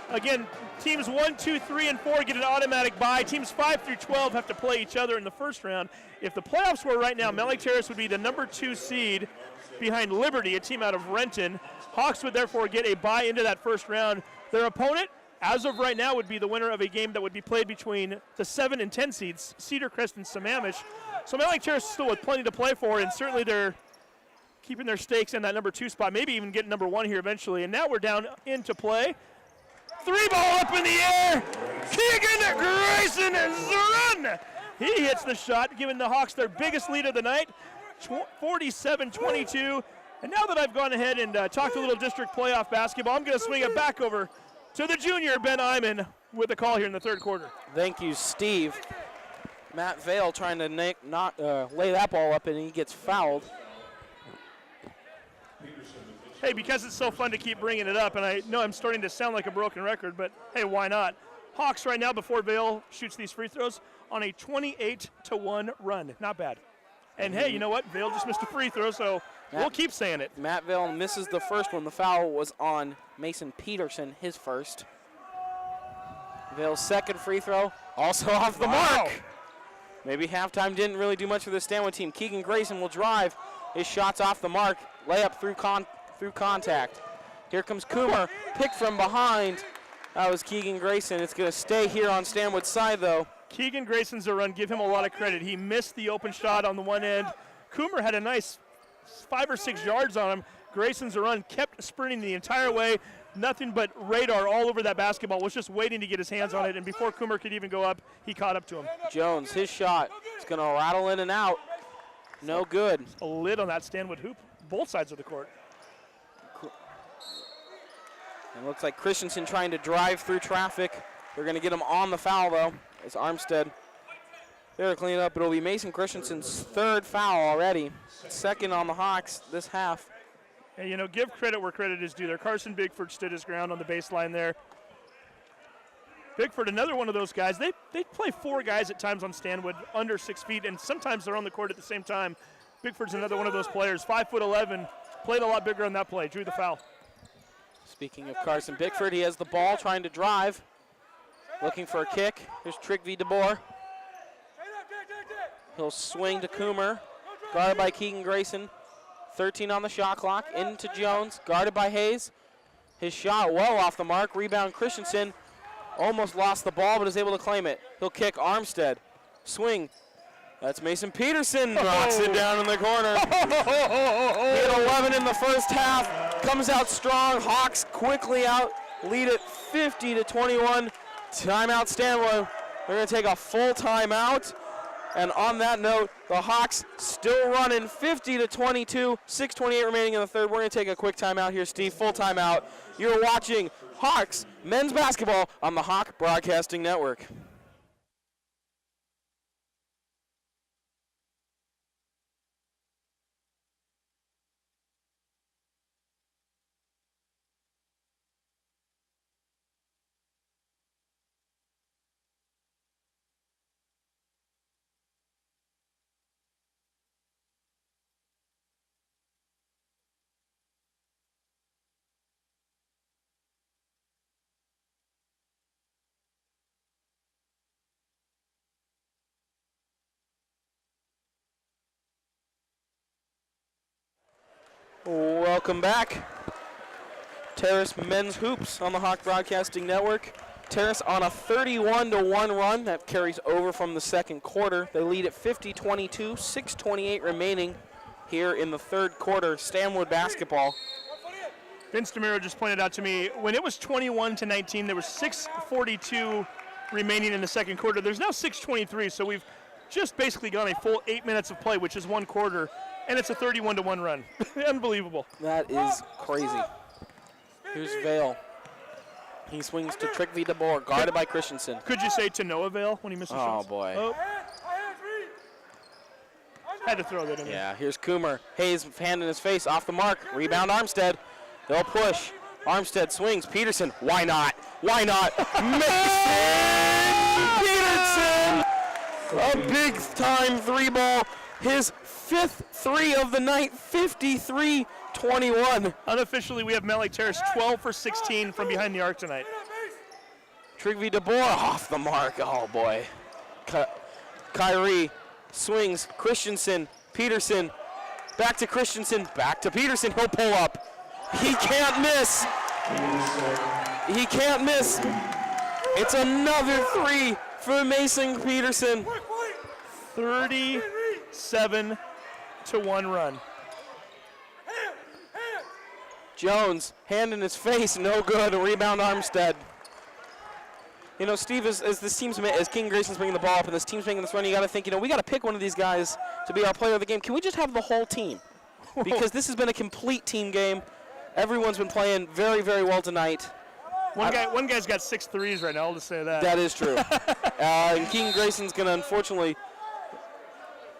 Again, teams 1, 2, 3, and 4 get an automatic bye. Teams 5 through 12 have to play each other in the first round. If the playoffs were right now, Mountlake Terrace would be the number 2 seed behind Liberty, a team out of Renton. Hawks would therefore get a bye into that first round. Their opponent, as of right now, would be the winner of a game that would be played between the 7 and 10 seeds, Cedar Crest and Sammamish. So Mountlake Terrace still with plenty to play for, and certainly they're keeping their stakes in that number 2 spot, maybe even getting number 1 here eventually. And now we're down into play. 3 ball up in the air. Keegan Grayson has run. He hits the shot, giving the Hawks their biggest lead of the night, 47-22. And now that I've gone ahead and talked a little district playoff basketball, I'm going to swing it back over to the junior, Ben Iman, with the call here in the third quarter. Thank you, Steve. Matt Vale trying to lay that ball up, and he gets fouled. Hey, because it's so fun to keep bringing it up, and I know I'm starting to sound like a broken record, but hey, why not? Hawks right now, before Vale shoots these free throws, on a 28-1 run. Not bad. And hey, you know what? Vale just missed a free throw, so we'll keep saying it. Matt Vale misses the first one. The foul was on Mason Peterson, his first. Vale's second free throw, also off the mark. Maybe halftime didn't really do much for the Stanwood team. Keegan Grayson will drive. His shot's off the mark. Layup through contact. Here comes Coomer, picked from behind. That was Keegan Grayson. It's going to stay here on Stanwood's side, though. Keegan Grayson's a run. Give him a lot of credit. He missed the open shot on the one end. Coomer had a nice 5 or 6 yards on him. Grayson's a run, kept sprinting the entire way. Nothing but radar all over that basketball. Was just waiting to get his hands on it, and before Coomer could even go up, he caught up to him. Jones, his shot is going to rattle in and out. No good. A lid on that Stanwood hoop, both sides of the court. It looks like Christensen trying to drive through traffic. They're going to get him on the foul, though. It's Armstead. There to clean it up. It'll be Mason Christensen's third foul already. Second on the Hawks this half. Hey, you know, give credit where credit is due there. Carson Bigford stood his ground on the baseline there. Bigford, another one of those guys. They play 4 guys at times on Stanwood under 6 feet, and sometimes they're on the court at the same time. Bigford's another one of those players. 5'11", played a lot bigger on that play, drew the foul. Speaking of Carson Bickford, he has the ball trying to drive. Looking for a kick. Here's Trick V. DeBoer. He'll swing to Coomer. Guarded by Keegan Grayson. 13 on the shot clock. Into Jones. Guarded by Hayes. His shot well off the mark. Rebound Christensen. Almost lost the ball, but is able to claim it. He'll kick Armstead. Swing. That's Mason Peterson. Knocks it down in the corner. He had 11 in the first half. Comes out strong. Hawks quickly out. Lead it 50-21. Timeout Stanwood. They're going to take a full timeout. And on that note, the Hawks still running 50-22. 6:28 remaining in the third. We're going to take a quick timeout here, Steve. Full timeout. You're watching Hawks men's basketball on the Hawk Broadcasting Network. Welcome back. Terrace men's hoops on the Hawk Broadcasting Network. Terrace on a 31-1 run that carries over from the second quarter. They lead at 50-22, 6:28 remaining here in the third quarter. Stanwood basketball. Vince DeMiro just pointed out to me, when it was 21-19, there was 6:42 remaining in the second quarter. There's now 6:23, so we've just basically gone a full 8 minutes of play, which is one quarter, and it's a 31-1 run. Unbelievable. That is crazy. Here's Vale. He swings to Trick V. DeBoer, guarded by Christensen. Could you say to Noah Vale when he misses shots? Oh, boy. Oh. Had to throw that in there. Yeah, here's Coomer. Hayes, hand in his face, off the mark. Rebound Armstead. They'll push. Armstead swings. Peterson, why not? Why not? Mason Peterson A big-time three ball. His 5th three of the night, 53-21. Unofficially, we have Mountlake Terrace 12 for 16 from behind the arc tonight. Trigby DeBoer off the mark. Oh, boy. Kyrie swings. Christensen, Peterson. Back to Christensen, back to Peterson. He'll pull up. He can't miss. He can't miss. It's another three for Mason Peterson. 37-1 run. Jones, hand in his face, no good. A rebound, Armstead. You know, Steve, as this team's, as King Grayson's bringing the ball up and this team's making this run, you got to think, you know, we got to pick one of these guys to be our player of the game. Can we just have the whole team? Because this has been a complete team game. Everyone's been playing very, very well tonight. One guy's got 6 threes right now, I'll just say that. That is true. And King Grayson's going to, unfortunately,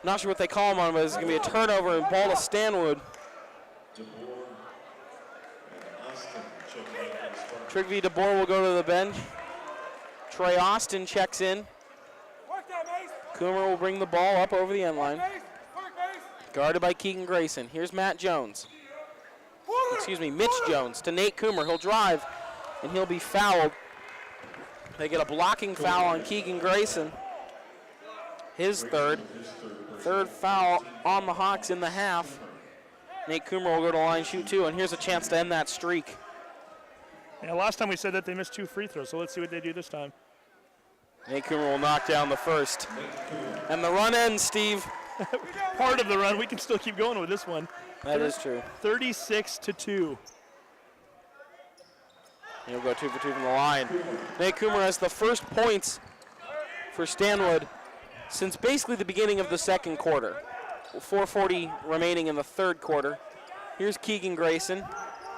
not sure what they call him on, but it's going to be a turnover and ball to Stanwood. Trigby DeBoer will go to the bench. Trey Austin checks in. Coomer will bring the ball up over the end line. Guarded by Keegan Grayson. Here's Matt Jones. Excuse me, Mitch Jones to Nate Coomer. He'll drive, and he'll be fouled. They get a blocking foul on Keegan Grayson. His third foul on the Hawks in the half. Nate Coomer will go to the line, shoot 2, and here's a chance to end that streak. Yeah, last time we said that they missed 2 free throws, so let's see what they do this time. Nate Coomer will knock down the first. And the run ends, Steve. Part of the run. We can still keep going with this one. That is true. 36-2. He'll go 2 for 2 from the line. Nate Coomer has the first points for Stanwood since basically the beginning of the second quarter. 4:40 remaining in the third quarter. Here's Keegan Grayson.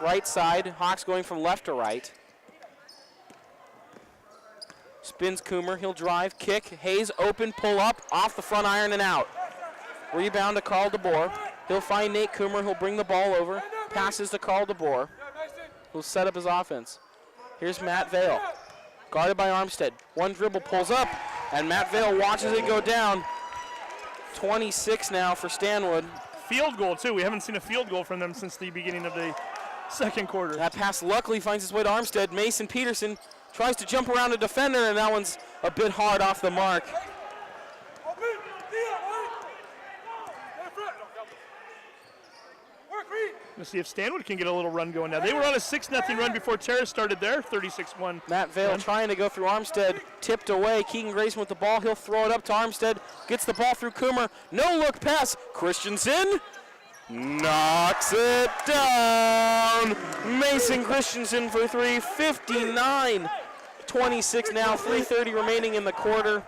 Right side. Hawks going from left to right. Spins Coomer. He'll drive, kick. Hayes open, pull up, off the front iron and out. Rebound to Carl DeBoer. He'll find Nate Coomer. He'll bring the ball over. Passes to Carl DeBoer. He'll set up his offense. Here's Matt Vale. Guarded by Armstead. One dribble, pulls up, and Matt Vale watches it go down. 26 now for Stanwood. Field goal, too. We haven't seen a field goal from them since the beginning of the second quarter. That pass luckily finds its way to Armstead. Mason Peterson tries to jump around a defender, and that one's a bit hard off the mark. Let's see if Stanwood can get a little run going now. They were on a 6-0 run before Terrace started their 36-1. Matt Vale trying to go through Armstead, tipped away. Keegan Grayson with the ball. He'll throw it up to Armstead. Gets the ball through Coomer. No look pass. Christensen knocks it down. Mason Christensen for 3. 59-26 now. 3:30 remaining in the quarter.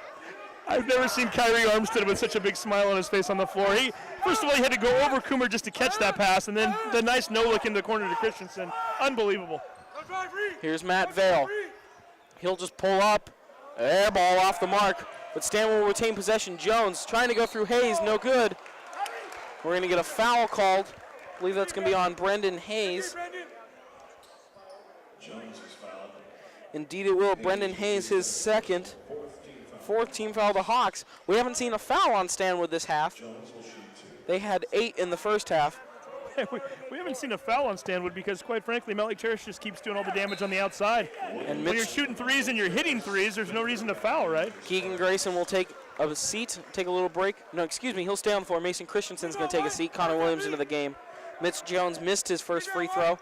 I've never seen Kyrie Armstead with such a big smile on his face on the floor. First of all, he had to go over Coomer just to catch that pass, and then the nice no-look in the corner to Christensen. Unbelievable. Here's Matt Vale. He'll just pull up. Air ball off the mark, but Stanwood will retain possession. Jones trying to go through Hayes, no good. We're going to get a foul called. I believe that's going to be on Brendan Hayes. Indeed it will. Brendan Hayes, his second. 4th team foul the Hawks. We haven't seen a foul on Stanwood this half. They had 8 in the first half. We haven't seen a foul on Stanwood because, quite frankly, Mountlake Terrace just keeps doing all the damage on the outside. And when you're shooting threes and you're hitting threes, there's no reason to foul, right? Keegan Grayson will take a seat, take a little break. No, excuse me, he'll stay on the floor. Mason Christensen's going to take a seat. Connor Williams into the game. Mitch Jones missed his first free throw.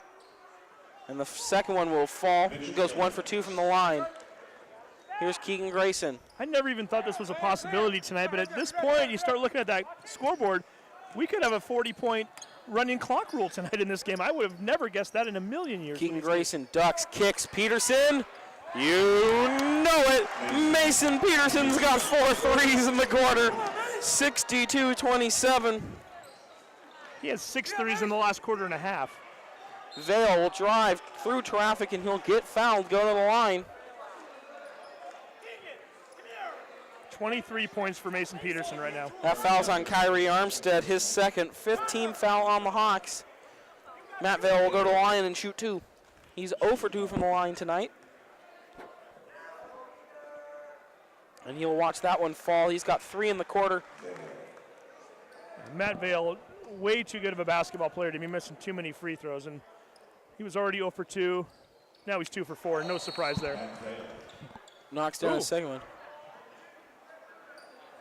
And the second one will fall. He goes 1 for 2 from the line. Here's Keegan Grayson. I never even thought this was a possibility tonight, but at this point, you start looking at that scoreboard, we could have a 40-point running clock rule tonight in this game. I would have never guessed that in a million years. Keegan Grayson ducks, kicks. Peterson, you know it. Mason Peterson's got 4 threes in the quarter. 62-27. He has 6 threes in the last quarter and a half. Vale will drive through traffic, and he'll get fouled, go to the line. 23 points for Mason Peterson right now. That foul's on Kyrie Armstead, his second. 5th team foul on the Hawks. Matt Vale will go to the line and shoot 2. He's 0 for 2 from the line tonight. And he'll watch that one fall. He's got 3 in the quarter. Matt Vale, way too good of a basketball player to be missing too many free throws, and he was already 0 for 2. Now he's 2 for 4. No surprise there. Knocks down the second one.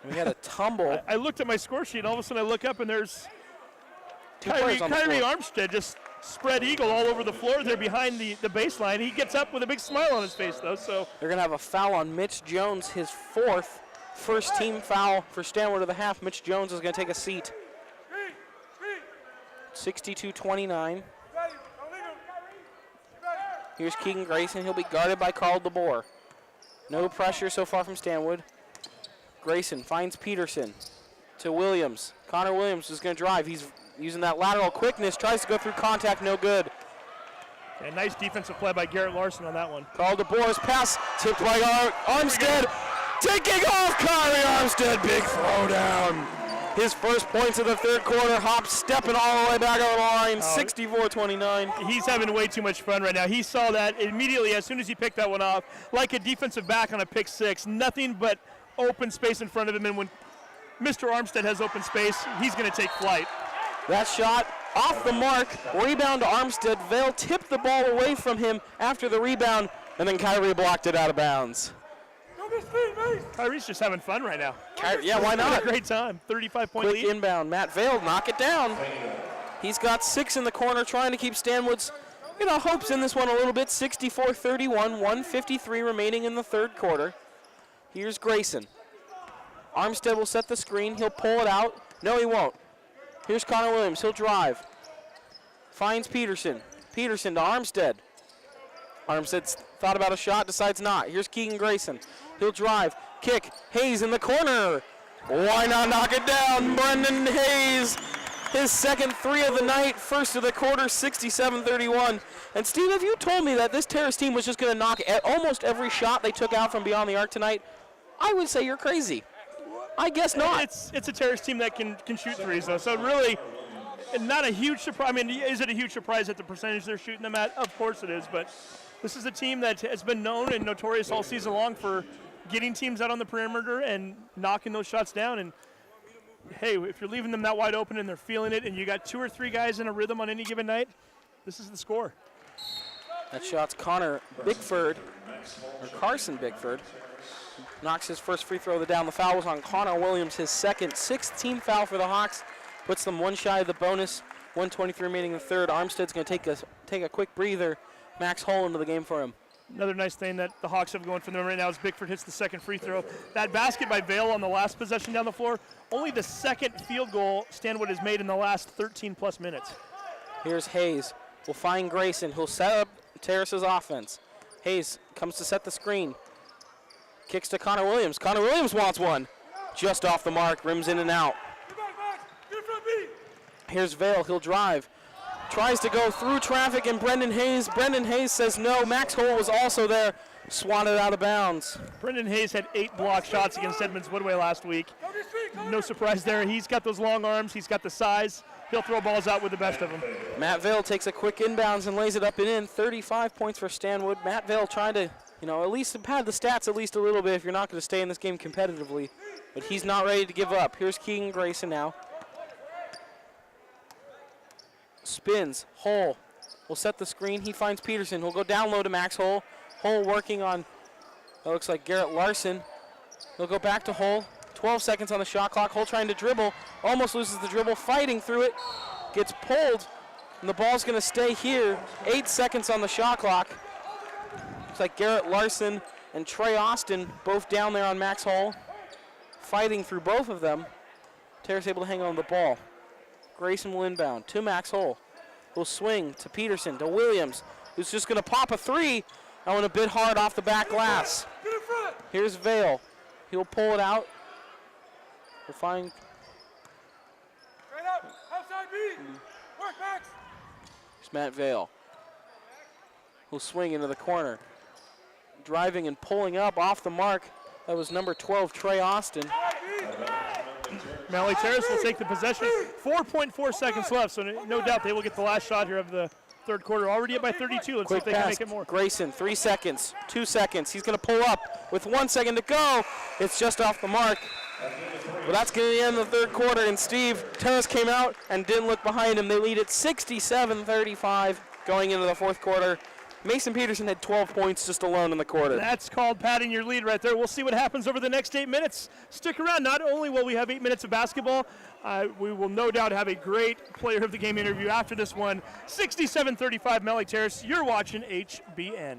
And we had a tumble. I looked at my score sheet, and all of a sudden I look up, and there's Kyrie Armstead just spread eagle all over the floor there behind the baseline. He gets up with a big smile on his face, though. So they're going to have a foul on Mitch Jones, his 4th first team foul for Stanwood of the half. Mitch Jones is going to take a seat. 62-29. Here's Keegan Grayson. He'll be guarded by Carl DeBoer. No pressure so far from Stanwood. Grayson finds Peterson to Williams. Connor Williams is going to drive. He's using that lateral quickness, tries to go through contact, no good. A nice defensive play by Garrett Larson on that one. Carl DeBoer's pass tipped by Armstead. Taking off Kyrie Armstead, big throwdown. His first points of the third quarter. Hop stepping all the way back over the line, 64-29. He's having way too much fun right now. He saw that immediately as soon as he picked that one off, like a defensive back on a pick 6. Nothing but open space in front of him, and when Mr. Armstead has open space, he's going to take flight. That shot off the mark, rebound to Armstead. Vale tipped the ball away from him after the rebound, and then Kyrie blocked it out of bounds. Kyrie's just having fun right now. Yeah, why not? Having a great time. 35-point Quick lead. inbound. Matt Vale knock it down. He's got 6 in the corner, trying to keep Stanwood's hopes in this one a little bit. 64-31, 1:53 remaining in the third quarter. Here's Grayson. Armstead will set the screen. He'll pull it out. No, he won't. Here's Connor Williams. He'll drive. Finds Peterson. Peterson to Armstead. Armstead's thought about a shot, decides not. Here's Keegan Grayson. He'll drive. Kick. Hayes in the corner. Why not knock it down? Brendan Hayes, his second 3 of the night, first of the quarter, 67-31. And Steve, if you told me that this Terrace team was just going to knock almost every shot they took out from beyond the arc tonight, I would say you're crazy. I guess not. It's a Terrace team that can shoot threes, though. So really, not a huge surprise. I mean, is it a huge surprise at the percentage they're shooting them at? Of course it is. But this is a team that has been known and notorious all season long for getting teams out on the perimeter and knocking those shots down. And hey, if you're leaving them that wide open and they're feeling it, and you got 2 or 3 guys in a rhythm on any given night, this is the score. That shot's Connor Bickford, or Carson Bickford. Knocks his first free throw of the down. The foul was on Connor Williams, his second, 16th foul for the Hawks. Puts them 1 shy of the bonus. 1:23 remaining in the third. Armstead's going to take a quick breather. Max Hull into the game for him. Another nice thing that the Hawks have going for them right now is Bickford hits the second free throw. That basket by Vale on the last possession down the floor, only the second field goal Stanwood has made in the last 13-plus minutes. Here's Hayes. Will find Grayson. He'll set up Terrace's offense. Hayes comes to set the screen. Kicks to Connor Williams. Connor Williams wants one. Just off the mark, rims in and out. Here's Vale. He'll drive. Tries to go through traffic and Brendan Hayes. Brendan Hayes says no. Max Hull was also there. Swatted out of bounds. Brendan Hayes had 8 block shots against Edmonds Woodway last week. No surprise there. He's got those long arms. He's got the size. He'll throw balls out with the best of them. Matt Vale takes a quick inbounds and lays it up and in. 35 points for Stanwood. Matt Vale trying to, at least pad the stats at least a little bit if you're not going to stay in this game competitively. But he's not ready to give up. Here's Keegan Grayson now. Spins. Hull will set the screen. He finds Peterson. He'll go down low to Max Hull. Hull working on, that looks like Garrett Larson. He'll go back to Hull. 12 seconds on the shot clock. Hull trying to dribble. Almost loses the dribble. Fighting through it. Gets pulled. And the ball's going to stay here. 8 seconds on the shot clock. Looks like Garrett Larson and Trey Austin both down there on Max Hull. Fighting through both of them. Terrace able to hang on the ball. Grayson will inbound to Max Hull. Will swing to Peterson, to Williams, who's just going to pop a 3. That one a bit hard off the back glass. Here's Vale. He'll pull it out. We'll find. Straight up, outside B. Work, Max. Here's Matt Vale. He'll swing into the corner. Driving and pulling up off the mark. That was number 12, Trey Austin. Mountlake Terrace will take the possession. 4.4 seconds left, so no doubt they will get the last shot here of the third quarter. Already up by 32. Let's see Quick if they can pass, make it more. Grayson, 3 seconds, 2 seconds. He's going to pull up with 1 second to go. It's just off the mark. Well, that's going to be the end of the third quarter, and Steve, Terrace came out and didn't look behind him. They lead at 67-35 going into the fourth quarter. Mason Peterson had 12 points just alone in the quarter. That's called padding your lead right there. We'll see what happens over the next 8 minutes. Stick around. Not only will we have 8 minutes of basketball, we will no doubt have a great player of the game interview after this one. 67-35 Mountlake Terrace. You're watching HBN.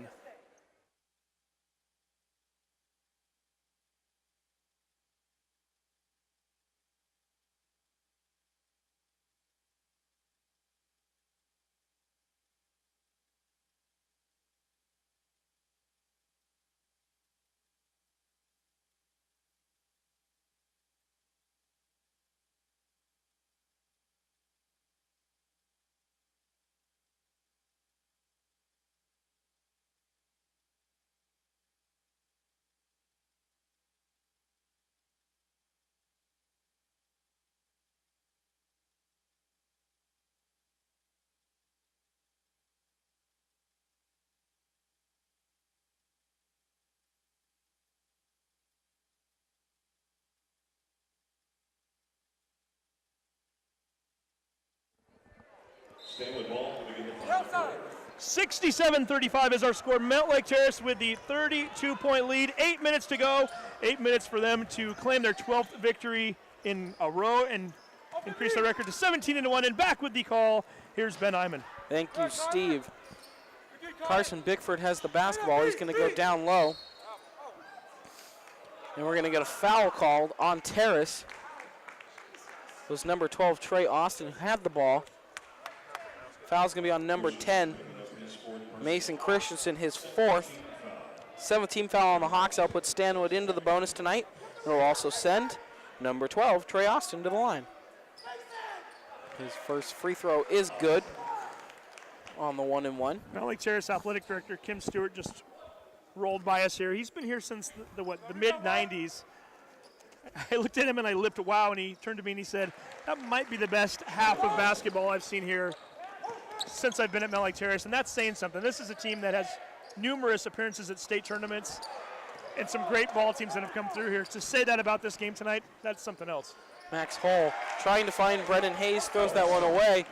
Stanwood ball to begin the final quarter. 67-35 is our score. Mountlake Terrace with the 32-point lead. 8 minutes to go. 8 minutes for them to claim their 12th victory in a row and increase their record to 17-1. And back with the call, here's Ben Iman. Thank you, Steve. Carson Bickford has the basketball. He's going to go down low. And we're going to get a foul called on Terrace. It was number 12, Trey Austin, who had the ball. Foul's going to be on number 10, Mason Christensen, his fourth. 17th foul on the Hawks. That'll put Stanwood into the bonus tonight. It'll also send number 12, Trey Austin, to the line. His first free throw is good on the 1-and-1. Mountlake Terrace Athletic Director Kim Stewart just rolled by us here. He's been here since the mid-90s. I looked at him and I lipped wow, and he turned to me and he said, that might be the best half of basketball I've seen here since I've been at Mountlake Terrace, and that's saying something. This is a team that has numerous appearances at state tournaments and some great ball teams that have come through here. To say that about this game tonight, that's something else. Max Hull trying to find Brendan Hayes, throws that one away.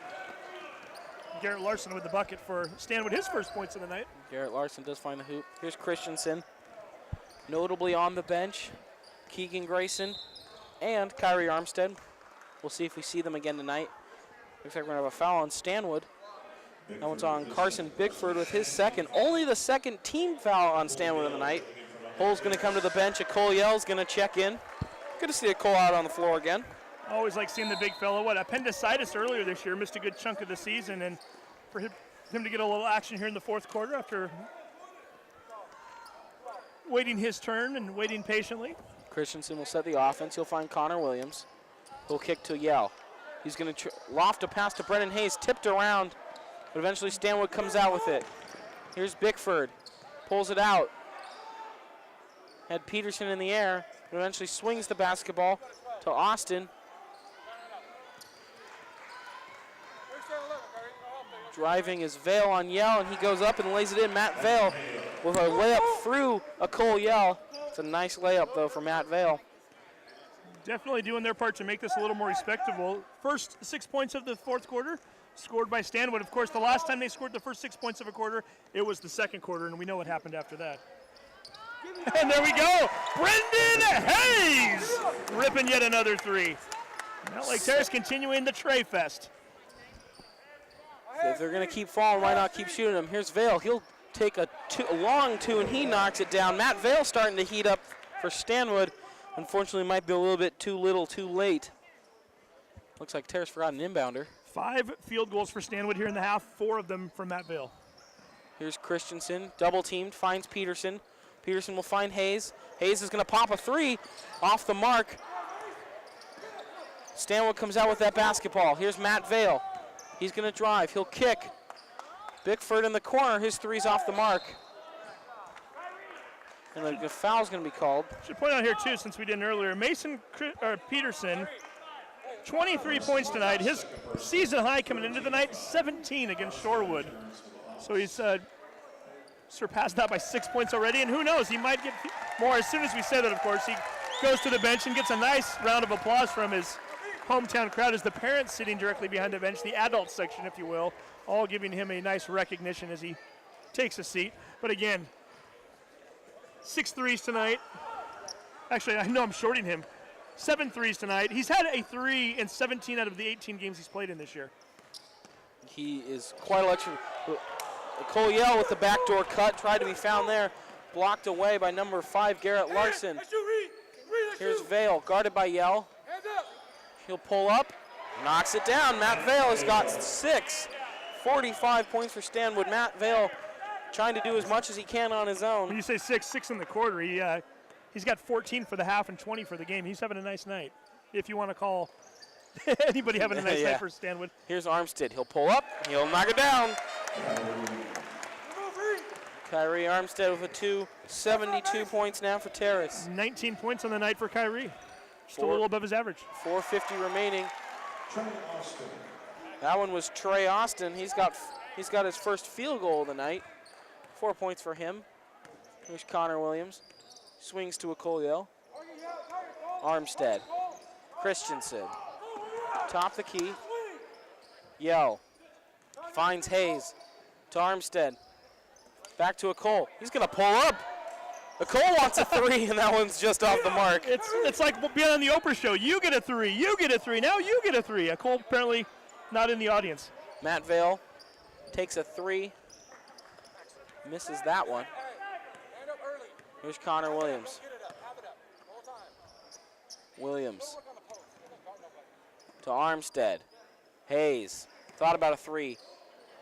Garrett Larson with the bucket for Stanwood, his first points of the night. Garrett Larson does find the hoop. Here's Christensen, notably on the bench. Keegan Grayson and Kyrie Armstead. We'll see if we see them again tonight. Looks like we're going to have a foul on Stanwood. That one's on Carson Bickford with his second. Only the second team foul on Stanwood of the night. Hull's going to come to the bench. Cole Yell's going to check in. Good to see a Cole out on the floor again. Always like seeing the big fellow. Appendicitis earlier this year, missed a good chunk of the season, and for him to get a little action here in the fourth quarter after waiting his turn and waiting patiently. Christensen will set the offense. He'll find Connor Williams. He'll kick to Yell. He's going to loft a pass to Brendan Hayes, tipped around, but eventually Stanwood comes out with it. Here's Bickford, pulls it out. Had Peterson in the air, but eventually swings the basketball to Austin. Driving is Vale on Yell, and he goes up and lays it in. Matt Vale with a layup through a Cole Yell. It's a nice layup, though, for Matt Vale. Definitely doing their part to make this a little more respectable. First 6 points of the fourth quarter scored by Stanwood. Of course, the last time they scored the first 6 points of a quarter, it was the second quarter, and we know what happened after that. And there we go. Brendan Hayes ripping yet another three. Mountlake Terrace continuing the Trey Fest. If they're going to keep falling, why not keep shooting them? Here's Vale. He'll take a long two, and he knocks it down. Matt Vale starting to heat up for Stanwood. Unfortunately, might be a little bit too little, too late. Looks like Terrace forgot an inbounder. 5 field goals for Stanwood here in the half, 4 of them from Matt Vale. Here's Christensen, double teamed, finds Peterson. Peterson will find Hayes. Hayes is going to pop a three off the mark. Stanwood comes out with that basketball. Here's Matt Vale. He's going to drive. He'll kick. Bickford in the corner. His three's off the mark. And the foul's going to be called. Should point out here, too, since we didn't earlier, Peterson 23 points tonight. His season high coming into the night, 17 against Shorewood. So he's surpassed that by 6 points already, and who knows, he might get more. As soon as we say that, of course, he goes to the bench and gets a nice round of applause from his hometown crowd as the parents sitting directly behind the bench, the adult section, if you will, all giving him a nice recognition as he takes a seat. But again, 6 threes tonight. Actually, I know I'm shorting him. 7 threes tonight. He's had a 3 in 17 out of the 18 games he's played in this year. He is quite electric. Cole Yell with the backdoor cut, tried to be found there. Blocked away by number 5, Garrett Larson. Here's Vale, guarded by Yell. He'll pull up, knocks it down. Matt Vale has got 6. 45 points for Stanwood. Matt Vale trying to do as much as he can on his own. When you say 6 in the quarter, he's got 14 for the half and 20 for the game. He's having a nice night, if you want to call anybody having a nice night for Stanwood. Here's Armstead. He'll pull up. He'll knock it down. Kyrie Armstead with a 2. 72 points now for Terrace. 19 points on the night for Kyrie. Still a little above his average. 4:50 remaining. That one was Trey Austin. He's got his first field goal of the night. 4 points for him. Here's Connor Williams. Swings to a Colliel. Armstead. Christensen. Top the key. Yell. Finds Hayes. To Armstead. Back to a Cole. He's going to pull up. A Cole wants a 3, and that one's just off the mark. It's like being on the Oprah show. You get a 3. You get a 3. Now you get a 3. A Cole apparently not in the audience. Matt Vale takes a 3. Misses that one. Here's Connor Williams. Williams to Armstead. Hayes thought about a 3.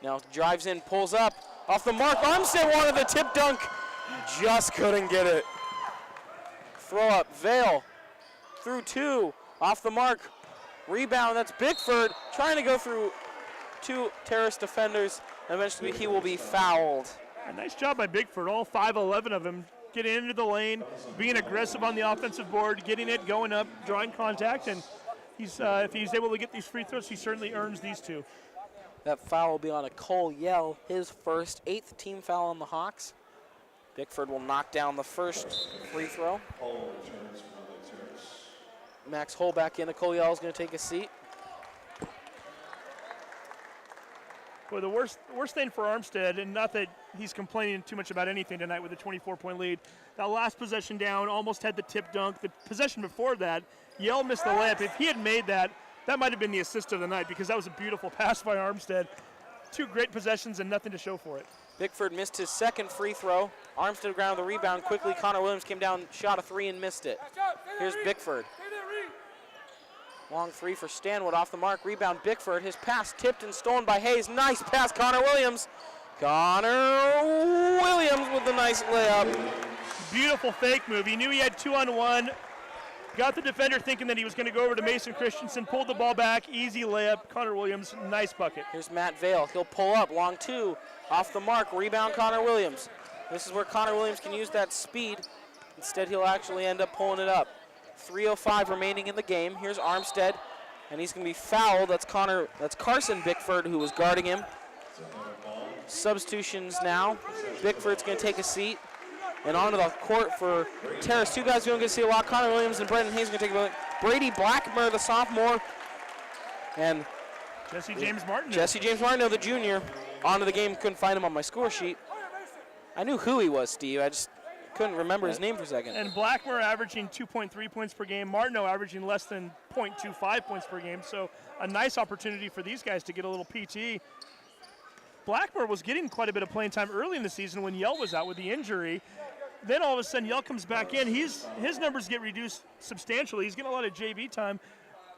Now drives in, pulls up, off the mark. Armstead wanted the tip dunk, just couldn't get it. Throw up, Vale through 2, off the mark. Rebound, that's Bickford trying to go through 2 Terrace defenders. Eventually he will be fouled. A nice job by Bickford, all 5'11" of him, getting into the lane, being aggressive on the offensive board, getting it, going up, drawing contact, and if he's able to get these free throws, he certainly earns these 2. That foul will be on a Cole Yell, his first 8th team foul on the Hawks. Bickford will knock down the first free throw. Max Hull back in. Cole Yell is going to take a seat. Well, the worst thing for Armstead, and not that he's complaining too much about anything tonight with a 24-point lead, that last possession down, almost had the tip dunk. The possession before that, Yell missed the layup. If he had made that, that might have been the assist of the night because that was a beautiful pass by Armstead. 2 great possessions and nothing to show for it. Bickford missed his second free throw. Armstead grounded the rebound quickly. Connor Williams came down, shot a 3 and missed it. Here's Bickford. Long 3 for Stanwood, off the mark. Rebound Bickford. His pass tipped and stolen by Hayes. Nice pass, Connor Williams. Connor Williams with the nice layup. Beautiful fake move. He knew he had 2-on-1. Got the defender thinking that he was going to go over to Mason Christensen, pulled the ball back, easy layup. Connor Williams, nice bucket. Here's Matt Vale. He'll pull up, long 2, off the mark. Rebound Connor Williams. This is where Connor Williams can use that speed. Instead, he'll actually end up pulling it up. 3:05 remaining in the game. Here's Armstead, and he's going to be fouled. That's Carson Bickford who was guarding him. Substitutions now. Bickford's going to take a seat. And onto the court for Terrace. 2 guys we don't get to see a lot. Connor Williams and Brendan Hayes are going to take a break. Brady Blackmer, the sophomore, and Jesse James Martin, the junior, onto the game. Couldn't find him on my score sheet. I knew who he was, Steve. I just couldn't remember his name for a second. And Blackmer averaging 2.3 points per game. Martineau averaging less than 0.25 points per game. So a nice opportunity for these guys to get a little PT. Blackmer was getting quite a bit of playing time early in the season when Yell was out with the injury. Then all of a sudden Yell comes back in. His numbers get reduced substantially. He's getting a lot of JV time.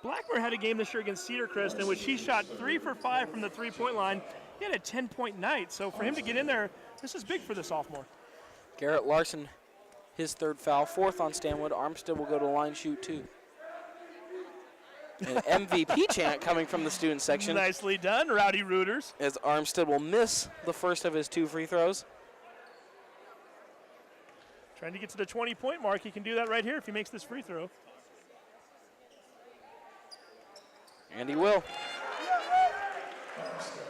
Blackmer had a game this year against Cedar Crest in which he shot 3 for 5 from the 3-point line. He had a 10-point night. So for him to get in there, this is big for the sophomore. Garrett Larson, his 3rd foul, 4th on Stanwood. Armstead will go to line shoot 2. An MVP chant coming from the student section. Nicely done, Rowdy Rooters. As Armstead will miss the first of his 2 free throws. Trying to get to the 20-point mark. He can do that right here if he makes this free throw. And he will.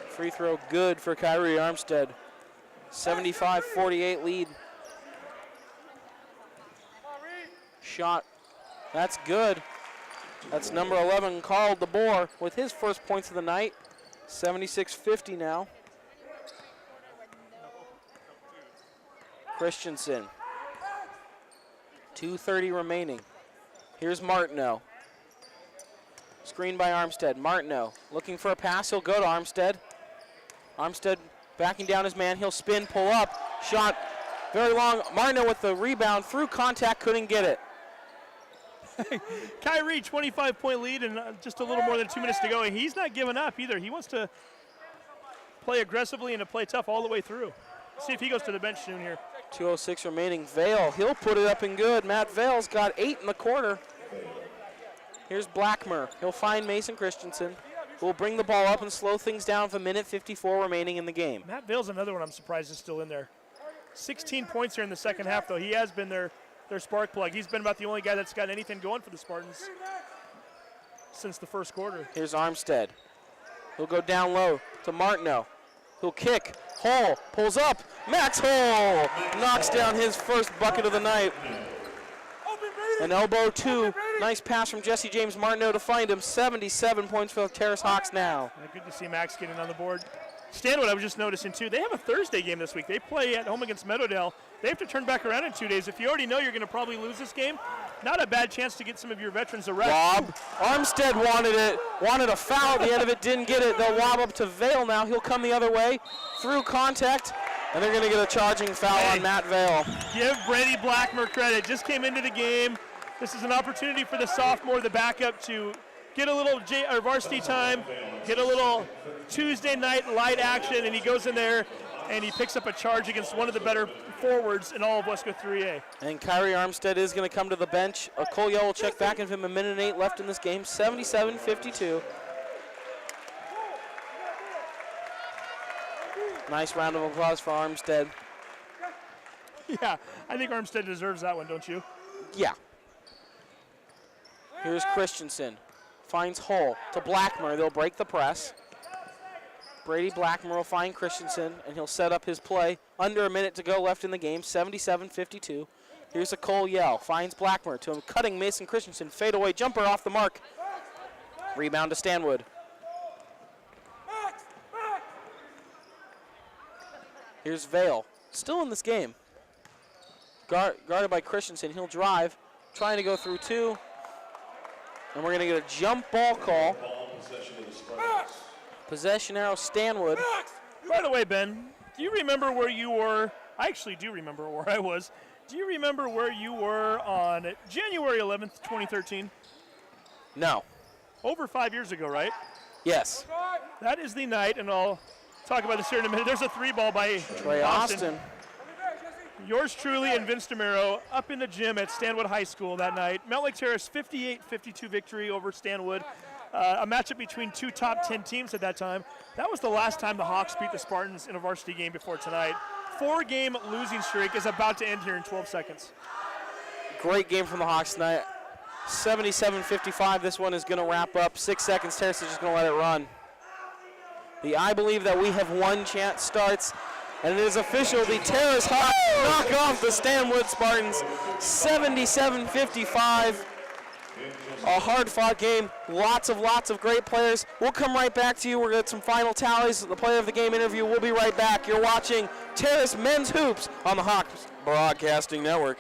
Free throw good for Kyrie Armstead. 75-48 lead. Shot, that's good. That's number 11, Carl DeBoer, with his first points of the night. 76-50 now. Christensen. 2:30 remaining. Here's Martineau. Screen by Armstead. Martineau looking for a pass. He'll go to Armstead. Armstead backing down his man. He'll spin, pull up. Shot very long. Martineau with the rebound. Through contact, couldn't get it. Kyrie, 25-point lead and just a little more than 2 minutes to go. And he's not giving up either. He wants to play aggressively and to play tough all the way through. See if he goes to the bench soon here. 2:06 remaining. Vale, he'll put it up and good. Matt Vale's got 8 in the quarter. Here's Blackmer. He'll find Mason Christensen, who will bring the ball up and slow things down with 1:54 remaining in the game. Matt Vale's another one I'm surprised is still in there. 16 points here in the second half, though. He has been their spark plug. He's been about the only guy that's got anything going for the Spartans since the first quarter. Here's Armstead. He'll go down low to Martineau. He'll kick. Hall pulls up. Max Hall knocks down his first bucket of the night. An elbow two. Nice pass from Jesse James Martineau to find him. 77 points for the Terrace Hawks now. Good to see Max getting on the board. Stanwood, I was just noticing too, they have a Thursday game this week. They play at home against Meadowdale. They have to turn back around in 2 days. If you already know you're going to probably lose this game, not a bad chance to get some of your veterans a rest. Lob. Armstead wanted it. Wanted a foul at the end of it. Didn't get it. They'll lob up to Vale now. He'll come the other way. Through contact. And they're going to get a charging foul on Matt Vale. Give Brady Blackmer credit. Just came into the game. This is an opportunity for the sophomore, the backup, to get a little varsity time, get a little Tuesday night light action, and he goes in there and he picks up a charge against one of the better forwards in all of Wesco 3A. And Kyrie Armstead is going to come to the bench. Collier will check back in with him. 1:08 left in this game. 77-52. Nice round of applause for Armstead. Yeah, I think Armstead deserves that one, don't you? Yeah. Here's Christensen. Finds Hull to Blackmer. They'll break the press. Brady Blackmer will find Christensen, and he'll set up his play. Under a minute to go left in the game, 77-52. Here's a Cole Yell. Finds Blackmer to him, cutting Mason Christensen. Fadeaway jumper off the mark. Rebound to Stanwood. Here's Vale. Still in this game. Guarded by Christensen. He'll drive. Trying to go through two. And we're going to get a jump ball call. Possession arrow Stanwood. By the way, Ben, do you remember where you were? I actually do remember where I was. Do you remember where you were on January 11th, 2013? No. Over 5 years ago, right? Yes. That is the night, and I'll talk about this here in a minute. There's a three ball by Trey Austin. Yours truly and Vince DeMero up in the gym at Stanwood High School that night. Mountlake Terrace 58-52 victory over Stanwood. A matchup between two top 10 teams at that time. That was the last time the Hawks beat the Spartans in a varsity game before tonight. 4-game losing streak is about to end here in 12 seconds. Great game from the Hawks tonight. 77-55, this one is going to wrap up. 6 seconds, Terrace is just going to let it run. The I Believe That We Have Won chant starts, and it is official. The Terrace Hawks knock off the Stanwood Spartans. 77-55. A hard-fought game. Lots of great players. We'll come right back to you. We're going to get some final tallies. The player of the game interview. We'll be right back. You're watching Terrace Men's Hoops on the Hawks Broadcasting Network.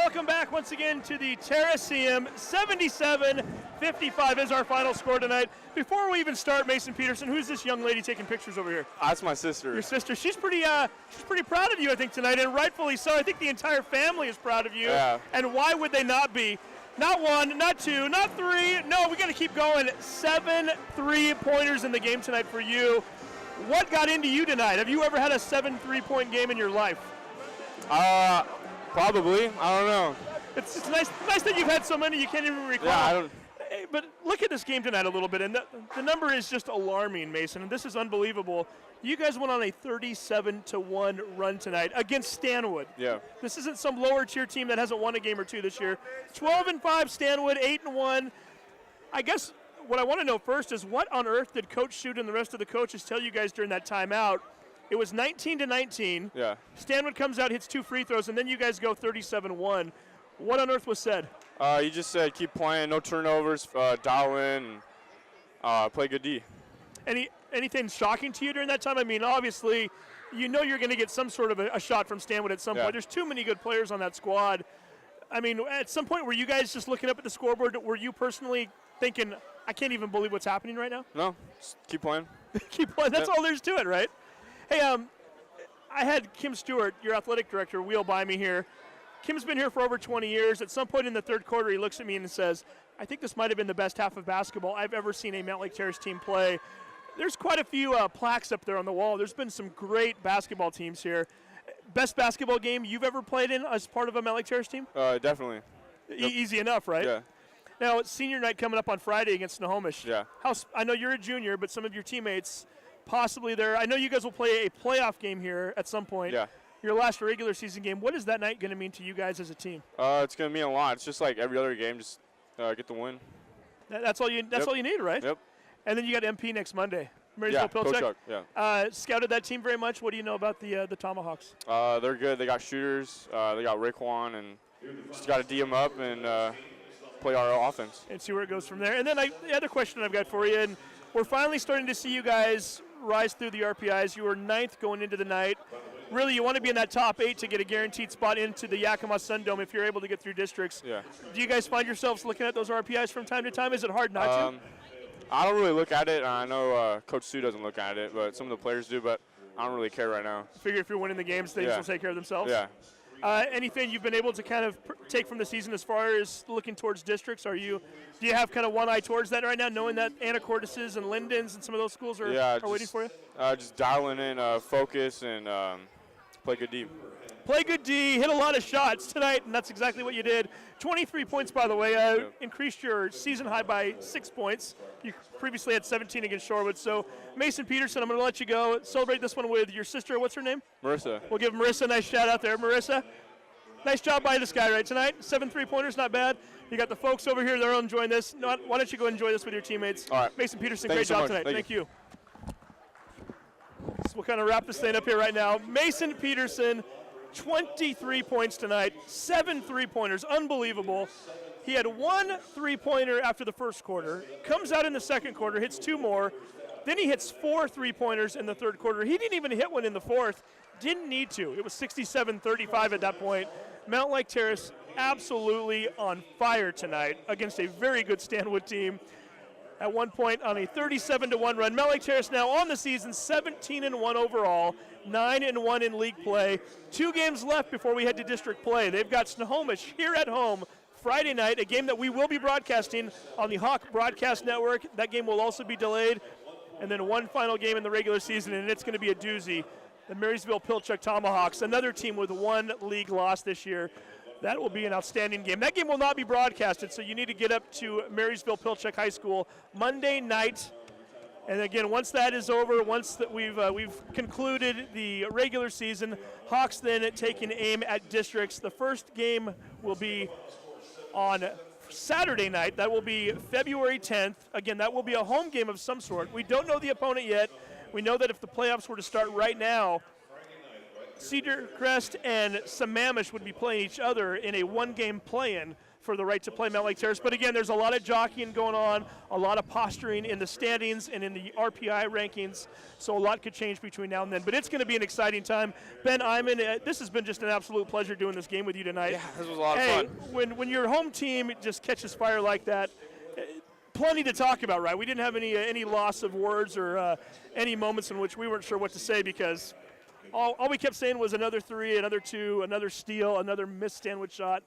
Welcome back once again to the Terrace. 77-55 is our final score tonight. Before we even start, Mason Peterson, who's this young lady taking pictures over here? That's my sister. Your sister. She's pretty proud of you, I think, tonight, and rightfully so. I think the entire family is proud of you. Yeah. And why would they not be? Not one, not two, not three. No, we got to keep going. 7 3-pointers in the game tonight for you. What got into you tonight? Have you ever had a 7 3-point game in your life? Probably. I don't know. It's nice that you've had so many you can't even recall. Yeah, I don't. Hey, but look at this game tonight a little bit, and the number is just alarming, Mason, and this is unbelievable. You guys went on a 37-1 run tonight against Stanwood. Yeah. This isn't some lower tier team that hasn't won a game or two this year. 12-5 Stanwood, 8-1. I guess what I want to know first is what on earth did Coach Shute and the rest of the coaches tell you guys during that timeout? It was 19-19. Yeah. Stanwood comes out, hits 2 free throws, and then you guys go 37-1. What on earth was said? You just said keep playing, no turnovers, dial in, and play good D. Anything shocking to you during that time? I mean, obviously, you know you're going to get some sort of a shot from Stanwood at some point. There's too many good players on that squad. I mean, at some point, were you guys just looking up at the scoreboard? Were you personally thinking, I can't even believe what's happening right now? No, just keep playing. Keep playing. That's all there's to it, right? Hey, I had Kim Stewart, your athletic director, wheel by me here. Kim's been here for over 20 years. At some point in the third quarter, he looks at me and says, I think this might have been the best half of basketball I've ever seen a Mountlake Terrace team play. There's quite a few plaques up there on the wall. There's been some great basketball teams here. Best basketball game you've ever played in as part of a Mountlake Terrace team? Definitely. Easy enough, right? Yeah. Now, it's senior night coming up on Friday against Snohomish. Yeah. I know you're a junior, but some of your teammates possibly there. I know you guys will play a playoff game here at some point. Yeah. Your last regular season game. What is that night going to mean to you guys as a team? It's going to mean a lot. It's just like every other game, just get the win. That's all you need, right? Yep. And then you got MP next Monday. Marysville Coach Pilchuck. Chuck, yeah. Scouted that team very much. What do you know about the Tomahawks? They're good. They got shooters. They got Raekwon, and just got to D them up and play our offense. And see where it goes from there. And then the other question I've got for you, and we're finally starting to see you guys rise through the RPIs. You were 9th going into the night. Really, you want to be in that top 8 to get a guaranteed spot into the Yakima Sun Dome if you're able to get through districts. Yeah. Do you guys find yourselves looking at those RPIs from time to time? Is it hard not to? I don't really look at it. I know Coach Sue doesn't look at it, but some of the players do, but I don't really care right now. Figure if you're winning the games, things will take care of themselves? Yeah. Anything you've been able to kind of take from the season as far as looking towards districts? Do you have kind of one eye towards that right now, knowing that Anacortes and Lindens and some of those schools are waiting for you? Just dialing in focus and play good D. Play good D, hit a lot of shots tonight, and that's exactly what you did. 23 points, by the way, increased your season high by 6 points. You previously had 17 against Shorewood. So, Mason Peterson, I'm going to let you go. Celebrate this one with your sister. What's her name? Marissa. We'll give Marissa a nice shout out there. Marissa, nice job by this guy right tonight. 7 3-pointers, not bad. You got the folks over here, they're all enjoying this. Why don't you go enjoy this with your teammates? All right. Mason Peterson, Thank great you so job much. tonight. Thank you. So we'll kind of wrap this thing up here right now. Mason Peterson, 23 points tonight, 7 3-pointers, unbelievable. He had 1 3-pointer after the first quarter, comes out in the second quarter, hits 2 more, then he hits 4 3-pointers in the third quarter. He didn't even hit one in the fourth, didn't need to. It was 67-35 at that point. Mountlake Terrace absolutely on fire tonight against a very good Stanwood team. At one point on a 37-1 run. Mountlake Terrace now on the season, 17-1 overall, 9-1 in league play. 2 games left before we head to district play. They've got Snohomish here at home Friday night, a game that we will be broadcasting on the Hawk Broadcast Network. That game will also be delayed. And then one final game in the regular season, and it's going to be a doozy. The Marysville Pilchuck Tomahawks, another team with 1 league loss this year. That will be an outstanding game. That game will not be broadcasted, so you need to get up to Marysville Pilchuck High School Monday night. And again, once that is over, once that we've concluded the regular season, Hawks then taking aim at districts. The first game will be on Saturday night. That will be February 10th. Again, that will be a home game of some sort. We don't know the opponent yet. We know that if the playoffs were to start right now, Cedar Crest and Sammamish would be playing each other in a 1-game play-in. for the right to play Mountlake Terrace. But again, there's a lot of jockeying going on, a lot of posturing in the standings and in the RPI rankings, so a lot could change between now and then. But it's going to be an exciting time. Ben Iman, this has been just an absolute pleasure doing this game with you tonight. Yeah, this was a lot of fun. fun. When your home team just catches fire like that, plenty to talk about, right? We didn't have any loss of words or any moments in which we weren't sure what to say, because all we kept saying was another 3, another 2, another steal, another missed Stanwood shot.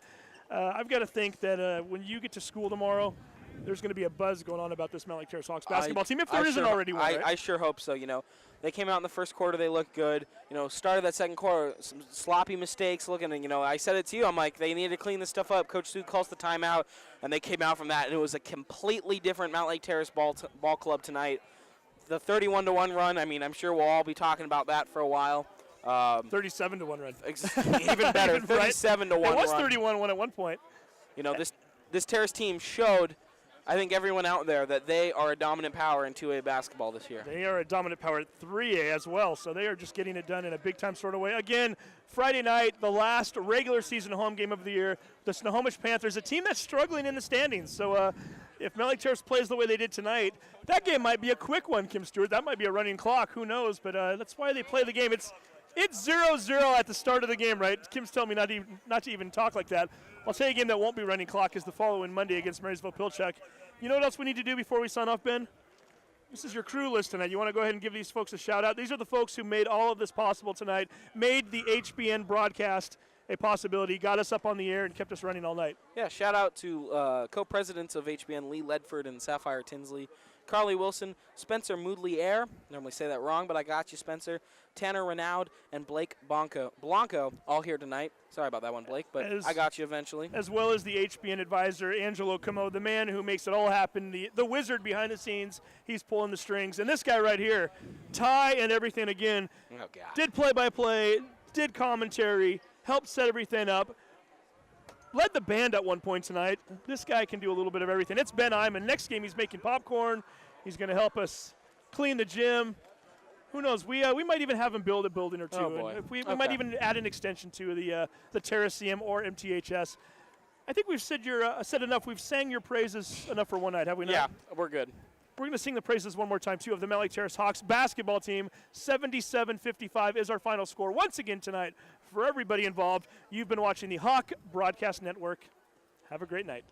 I've got to think that when you get to school tomorrow, there's going to be a buzz going on about this Mountlake Terrace Hawks basketball team, if there isn't already one. Right? I sure hope so. You know, they came out in the first quarter, they looked good. You know, started that second quarter, some sloppy mistakes looking, and, you know, I said it to you, I'm like, they need to clean this stuff up. Coach Sue calls the timeout, and they came out from that, and it was a completely different Mountlake Terrace ball club tonight. The 31-1 run, I mean, I'm sure we'll all be talking about that for a while. 37-1 run. Even better, 37-1 run. It was 31-1 at one point. You know, this Terrace team showed, I think, everyone out there that they are a dominant power in 2A basketball this year. They are a dominant power at 3A as well, so they are just getting it done in a big-time sort of way. Again, Friday night, the last regular season home game of the year, the Snohomish Panthers, a team that's struggling in the standings. So if Mountlake Terrace plays the way they did tonight, that game might be a quick one, Kim Stewart. That might be a running clock. Who knows? But that's why they play the game. It's 0-0 at the start of the game, right? Kim's telling me not to even talk like that. I'll tell you a game that won't be running clock is the following Monday against Marysville-Pilchuck. You know what else we need to do before we sign off, Ben? This is your crew list tonight. You want to go ahead and give these folks a shout-out? These are the folks who made all of this possible tonight, made the HBN broadcast a possibility, got us up on the air, and kept us running all night. Yeah, shout-out to co-presidents of HBN, Lee Ledford and Sapphire Tinsley, Carly Wilson, Spencer Moodley-Air, normally say that wrong, but I got you, Spencer, Tanner Renaud, and Blake Blanco, all here tonight. Sorry about that one, Blake, but I got you eventually. As well as the HBN advisor, Angelo Camo, the man who makes it all happen, the wizard behind the scenes. He's pulling the strings. And this guy right here, Ty and everything again, did play-by-play, did commentary, helped set everything up, led the band at one point tonight. This guy can do a little bit of everything. It's Ben Iman. Next game, he's making popcorn. He's going to help us clean the gym. Who knows? We might even have him build a building or two. Oh, boy. And we might even add an extension to the Terrace CM or MTHS. I think we've said enough. We've sang your praises enough for one night, have we not? Yeah, we're good. We're going to sing the praises one more time, too, of the Mountlake Terrace Hawks basketball team. 77-55 is our final score once again tonight. For everybody involved, you've been watching the Hawk Broadcast Network. Have a great night.